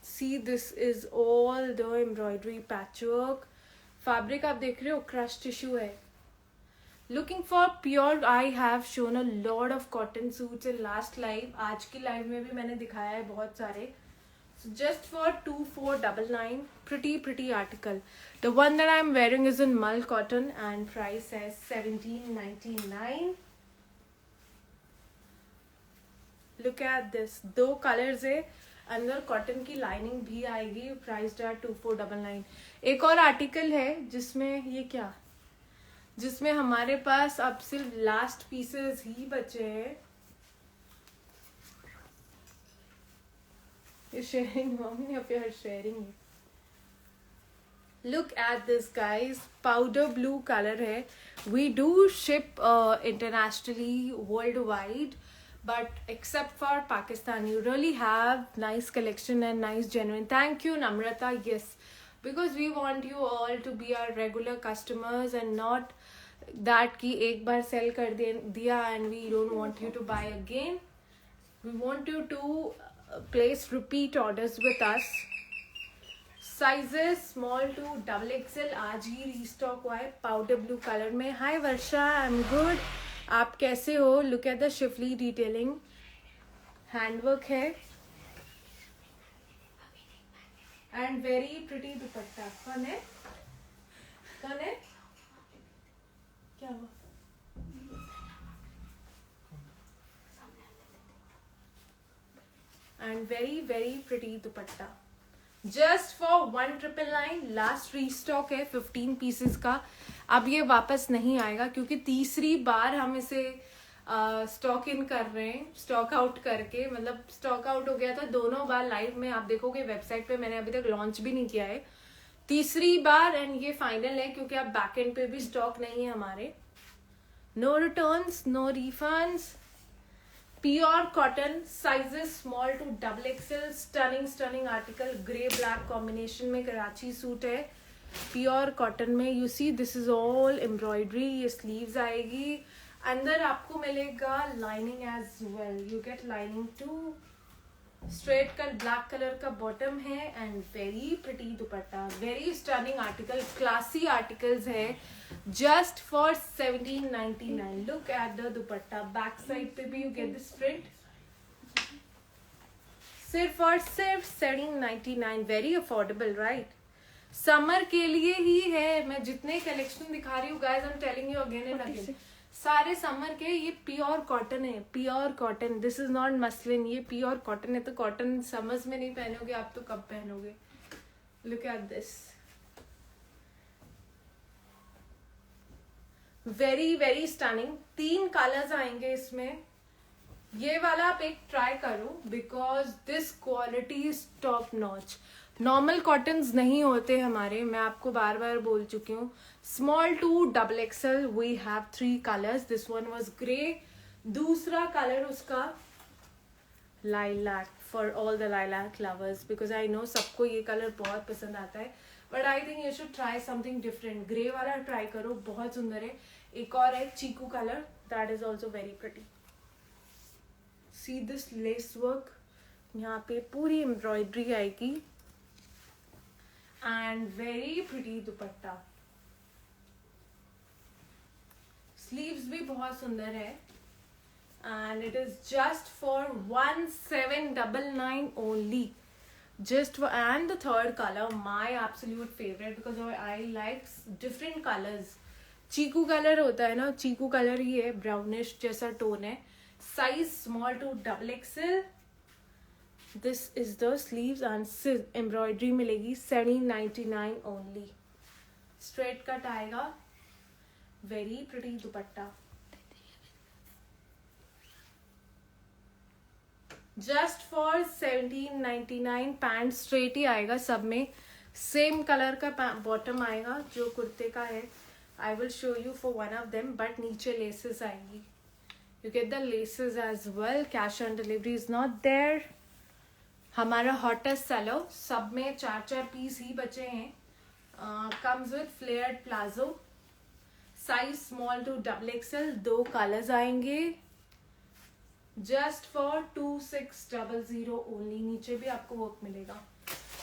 See, this is all the embroidery patchwork. Fabric आप देख रहे हो, crush tissue है. Looking for pure, I have shown a lot of cotton suits in last live. आज की live में भी मैंने दिखाया है बहुत सारे. So just for 2499, pretty article. The one that I'm wearing is in mull cotton and price is 1799. Look at this. 2 colors है. अंदर कॉटन की लाइनिंग भी आएगी. Priced eight 2499. एक और आर्टिकल है जिसमें ये क्या, जिसमें हमारे पास अब सिर्फ लास्ट पीसेस ही बचे हैं. You're sharing, mommy, if you're sharing. Look at this, guys. Powder blue color है. We do ship internationally, worldwide. But except for Pakistan, you really have nice collection and nice genuine. Thank you, Namrata. Yes, because we want you all to be our regular customers and not that कि एक बार sell कर दिया and we don't want you to buy again. We want you to place repeat orders with us. Sizes small to XXL आज ही restock हुआ है powder blue color में. Hi Varsha, I'm good. आप कैसे हो? Look at the Schiffli detailing. Handwork है and very pretty दुपट्टा. कौन है क्या हुआ? And very very pretty dupatta. Just for 1999. Last restock है 15 पीसेस का. अब ये वापस नहीं आएगा क्योंकि तीसरी बार हम इसे स्टॉक इन कर रहे हैं, स्टॉक आउट करके. मतलब स्टॉक आउट हो गया था दोनों बार लाइव में. आप देखोगे वेबसाइट पे मैंने अभी तक लॉन्च भी नहीं किया है. तीसरी बार एंड ये फाइनल है क्योंकि अब बैक एंड पे भी स्टॉक नहीं है हमारे. No returns, no refunds. Pure cotton, sizes small to XXL. Stunning article. Grey black combination में कराची सूट है. Pure cotton में you see this is all embroidery. ये sleeves आएगी. अंदर आपको मिलेगा lining as well. You get lining too. Straight cut black color का bottom है and very pretty dupatta. Very stunning article. Classy articles है. Just for 1799. Look at the dupatta. Back side पे भी you get this print. सिर्फ 1799. Very affordable, right? Summer के लिए ही है. मैं जितने collection दिखा रही हूँ guys, I'm telling you again and again. सारे समर के. ये प्योर कॉटन है, pure cotton. This is not muslin. ये प्योर कॉटन है. तो कॉटन समर्स में नहीं पहनोगे आप तो कब पहनोगे? Look at this. Very very stunning. 3 colours आएंगे इसमें. ये वाला आप एक ट्राई करो because this quality is top notch. Normal cottons नहीं होते हमारे, मैं आपको बार बार बोल चुकी हूँ. Small to double XL we have 3 colours. This one was grey. दूसरा कलर उसका lilac, for all the lilac lovers, because I know सबको ये कलर बहुत पसंद आता है. But I think you should try something different. Grey वाला try करो, बहुत सुंदर है. एक और है चीकू colour, that is also very pretty. See this lace work, यहाँ पे पूरी एम्ब्रॉयडरी आएगी and very pretty dupatta. Sleeves भी बहुत सुंदर है and it is just for 1799 only. Just for, and the third color, my absolute favorite, because I like different colors. चीकू colour होता है ना, चीकू कलर ही है, ब्राउनिश जैसा टोन है. Size small to double XL. This is the sleeves and embroidery मिलेगी 1799 only. Straight cut आएगा, very pretty dupatta. Just for 1799. Pant straight ही आएगा सब में. सेम कलर का बॉटम आएगा जो कुर्ते का है. I will show you for one of them, but नीचे लेसेस आएंगी. You get the laces as well. Cash on delivery is not there. हमारा हॉटेस्ट सेलर, सब में 4 पीस ही बचे हैं. Comes with flared palazzo. Size small to double XL. 2 colours आएंगे. Just for 2600 only. नीचे भी आपको वर्क मिलेगा.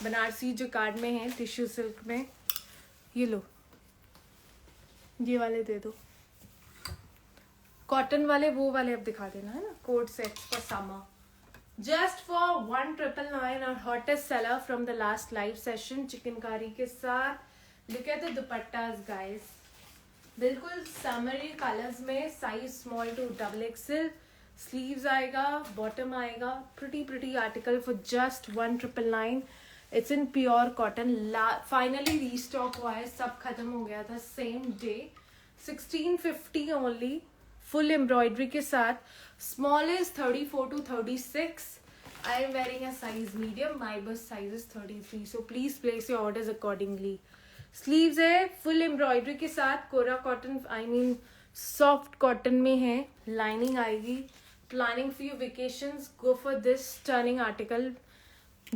बनारसी जो कार्ड में है, टिश्यू सिल्क में. ये लो, ये वाले दे दो. कॉटन वाले वो वाले अब दिखा देना, है ना. Coat sets for summer. Just for 1999. और hottest seller from the last live session, chikankari के साथ. Look at the dupattas guys, बिल्कुल समरी कलर्स में. Size small to double XL. Sleeves आएगा, बॉटम आएगा. Pretty article for just 1999. It's in pure cotton. Finally restock हुआ है, सब खत्म हो गया था same day. 1650 only, full embroidery के साथ. Small is 34 to 36. I am wearing a size medium. My bust size is 33, so please place your orders accordingly. Sleeves है फुल एम्ब्रॉयडरी के साथ. कोरा cotton, I mean soft cotton में है. Lining आएगी. Planning for your vacations, go for this stunning article.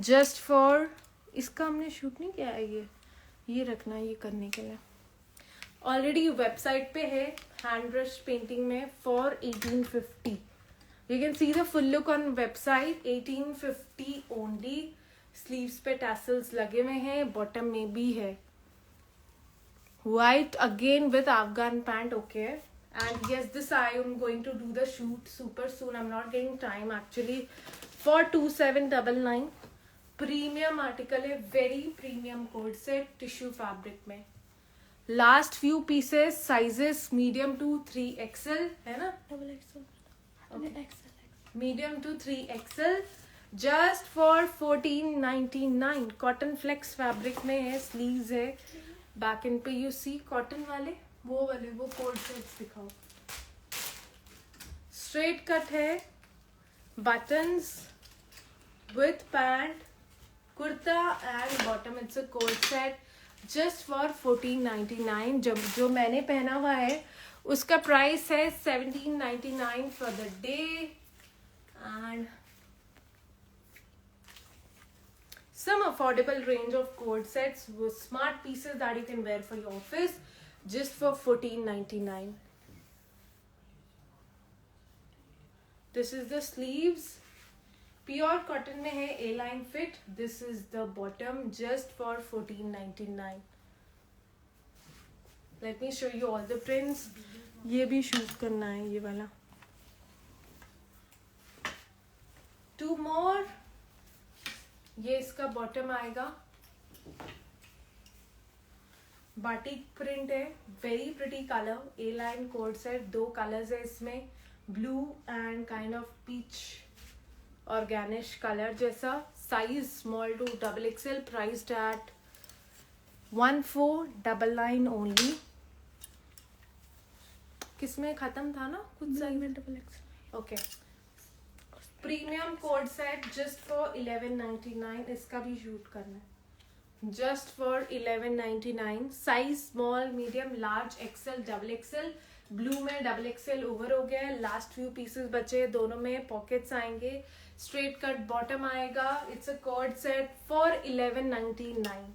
Just for, इसका हमने shoot नहीं किया है. ये रखना है ये करने के लिए. ऑलरेडी वेबसाइट पे है, हैंड ब्रश पेंटिंग में, for 1850. You can see the full look on website. 1850 only. Sleeves पे टैसल्स लगे हुए हैं, बॉटम में भी है. White again with Afghan pant, okay. And yes, this I am going to do the shoot super soon. I'm not getting time actually. For 2799. Premium article है, very premium coat set, tissue fabric में. Last few pieces, sizes medium to 3XL है ना? Double XL. Okay. Medium to 3XL. Just for 1499. Cotton flex fabric में है. Sleeves है. Back end पे you see cotton वाले, वो कोट सेट्स दिखाओ. स्ट्रेट कट है, buttons with pant, kurta and bottom. It's a coat set just for 1499. जो मैंने पहना हुआ है उसका प्राइस है 1799 for the day. And some affordable range of coat sets with smart pieces that you can wear for your office just for 1499. This is the sleeves, pure cotton में है, A-line fit. This is the bottom just for 1499. Let me show you all the prints. ये भी shoot करना है, ये वाला. 2 more. ये इसका बॉटम आएगा, बाटिक प्रिंट है, very pretty colour. A line co-ord set. 2 colours है इसमें, blue and kind of peach orangish colour जैसा. Size small to double XL. Priced at 1499 only. किसमें खत्म था ना कुछ साइज में? Double XL. Okay. Premium co-ord set just for 1199. इसका भी शूट करना है. just for 11.99. Size small medium large XL double XL. Blue में डबल एक्सेल ओवर हो गया है. लास्ट फ्यू पीसेस बचे, दोनों में पॉकेट्स आएंगे. स्ट्रेट कट बॉटम आएगा. It's a cord set for 11.99.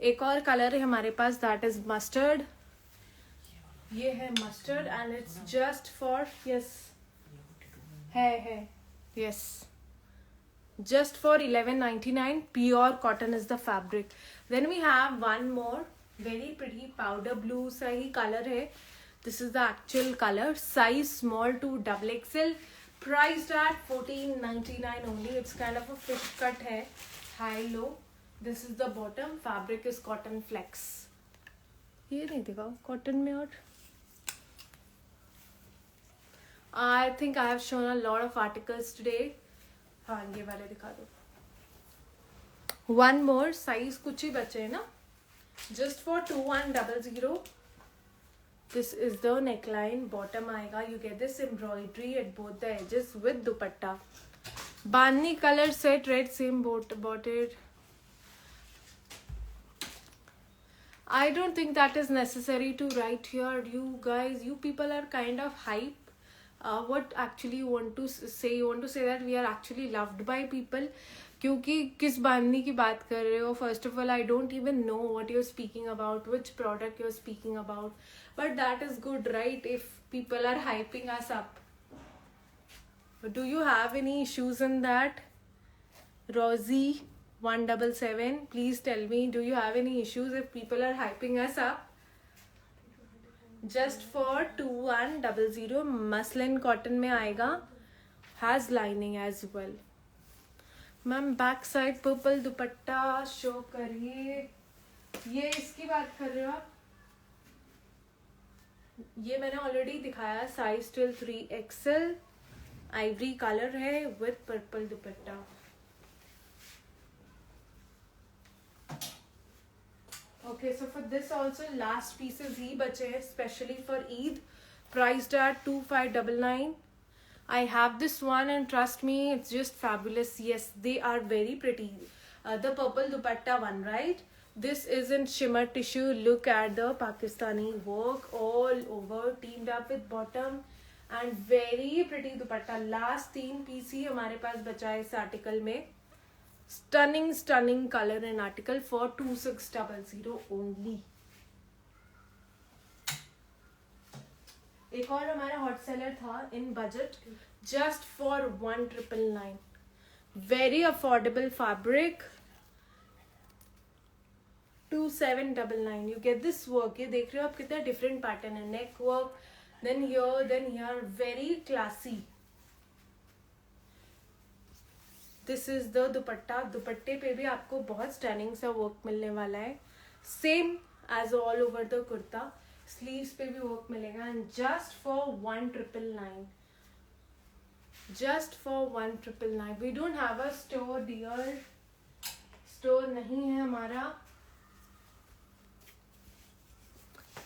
एक और कलर है हमारे पास, दैट इज मस्टर्ड. ये है mustard and it's just for yes है yes just for 11.99. Pure cotton is the fabric. Then we have one more very pretty powder blue सा ही color है. This is the actual color. Size small to double XL. Priced at 14.99 only. It's kind of a fish cut है, high low. This is the bottom. Fabric is cotton flex. ये नहीं दिखाओ cotton में. और I think I have shown a lot of articles today. हाँ ये वाले दिखा दो. वन मोर साइज कुछ ही बचे हैं ना. Just for 2100. This is the neckline. Bottom आएगा. You get this embroidery at both the edges with dupatta. Bandhani colour set red same बॉटेड. I don't think that is necessary to write here. You guys, you people are kind of hype. What actually you want to say? You want to say that we are actually loved by people. क्योंकि किस बांधनी की बात कर रहे हो? First of all, I don't even know what you're speaking about, which product you're speaking about. But that is good, right? If people are hyping us up. Do you have any issues in that? Rosie 177, please tell me, do you have any issues if people are hyping us up? Just for 2100. Muslin cotton में आएगा. Has lining as well. Ma'am back side purple dupatta show करिए. ये इसकी बात कर रहे हो आप? ये मैंने ऑलरेडी दिखाया. Size till 3XL. Ivory colour है with purple dupatta. Okay, so for this also last pieces ही बचे हैं specially for Eid. Priced at 2599. I have this one and trust me, it's just fabulous. Yes, they are very pretty. The purple dupatta one, right? This is in shimmer tissue. Look at the Pakistani work all over, teamed up with bottom and very pretty dupatta. Last 3 piece ही हमारे पास बचा है इस article में. Stunning color and article for 2600 only. एक और हमारा hot seller था in budget just for 1999. Very affordable fabric. 2799. You get this work. ये देख रहे हो आप कितना different pattern है. Neck work, then here, very classy. This is the दुपट्टा. दुपट्टे पे भी आपको बहुत स्टनिंग सा वर्क मिलने वाला है. Same as all over the kurta. Sleeves पे भी वर्क मिलेगा. And just for 1999. Just for 1999. We don't have a store dear. Store नहीं है हमारा.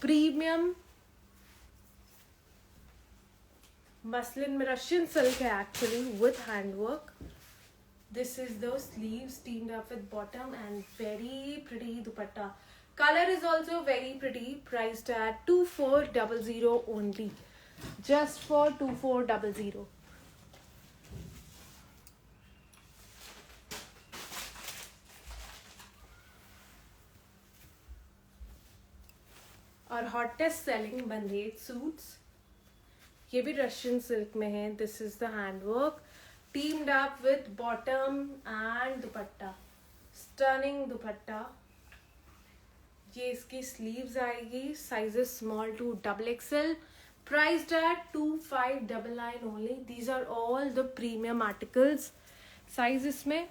प्रीमियम मसलिन में रशियन सिल्क है actually with handwork. This is the sleeves teamed up with bottom and very pretty dupatta. Color is also very pretty. Priced at 2400 only. Just for 2400. और hottest selling बंदेज suits. ये भी Russian silk में है. This is the handwork. Teamed up with bottom and dupatta. Stunning dupatta. ये इसकी sleeves आएगी. Sizes small to double XL. Priced at 2599 only. These are all the premium articles. Size इसमें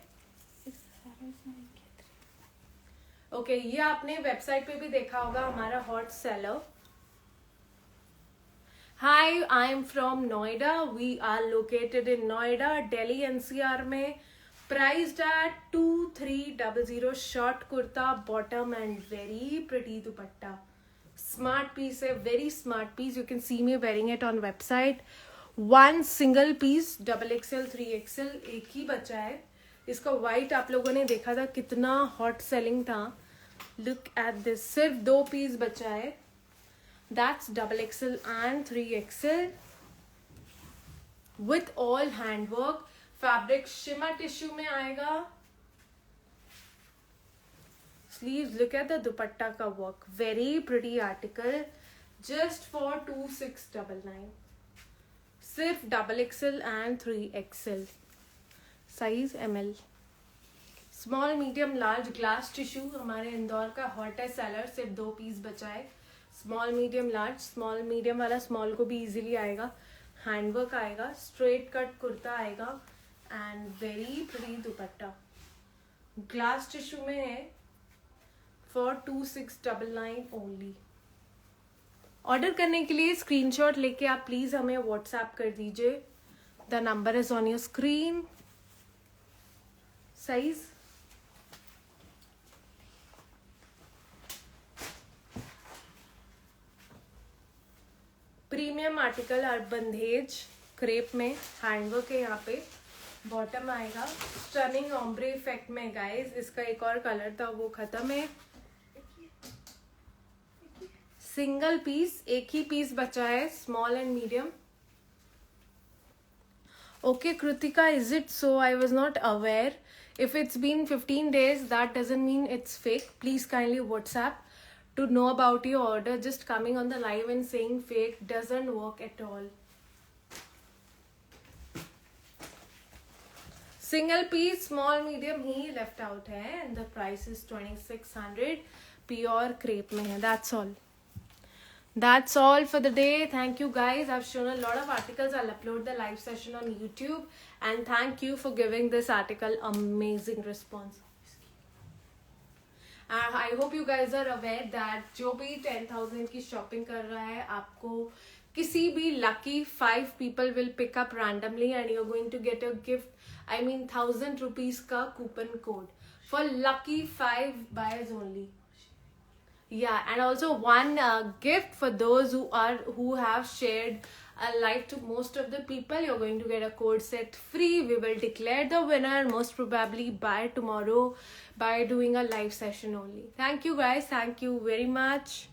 okay, ये आपने website पे भी देखा होगा हमारा hot seller. Hi, I am from Noida. We are located in Noida, Delhi NCR में. Priced at 2300. Short kurta, bottom and very pretty dupatta. Smart piece है, very smart piece. You can see me wearing it on website. One single piece, double XL, 3XL, एक ही बचा है. इसका white आप लोगों ने देखा था कितना हॉट सेलिंग था. Look at this. सिर्फ 2 पीस बचा है. That's XXL and 3XL with all handwork. Fabric shimmer tissue में आएगा. Sleeves, look at the dupatta ka work. Very pretty article. Just for 2699. सिर्फ XXL and 3XL. Size ML. Small medium large glass tissue हमारे इंदौर का hot है seller. सिर्फ 2 piece बचा है. Small medium large. Small medium वाला स्मॉल को भी इजीली आएगा. हैंडवर्क आएगा. स्ट्रेट कट कुर्ता आएगा and very pretty dupatta. Glass tissue में है फॉर 2699 ओनली. ऑर्डर करने के लिए स्क्रीनशॉट लेके आप प्लीज हमें व्हाट्सएप कर दीजिए. The number is on your screen. Size premium article और बंदेज क्रेप में हैंडवर्क है. यहाँ पे बॉटम आएगा स्टनिंग ऑम्ब्रे इफेक्ट में गाइस. इसका एक और कलर था वो खत्म है. सिंगल पीस, एक ही पीस बचा है. Small and medium. Okay, Kritika, is it so? I was not aware. If it's been 15 days, that doesn't mean it's fake. Please kindly WhatsApp to know about your order. Just coming on the live and saying fake doesn't work at all. Single piece, small, medium he left out है and the price is 2600. Pure crepe में है. That's all. That's all for the day. Thank you guys. I've shown a lot of articles. I'll upload the live session on YouTube. And thank you for giving this article amazing response. I hope you guys are aware that जो भी 10,000 की shopping कर रहा है आपको किसी भी lucky 5 people will pick up randomly and you're going to get a gift. I mean 1,000 rupees का coupon code for lucky 5 buyers only. Yeah, and also one gift for those who have shared a live to most of the people. You're going to get a code set free. We will declare the winner most probably by tomorrow by doing a live session only. Thank you guys. Thank you very much.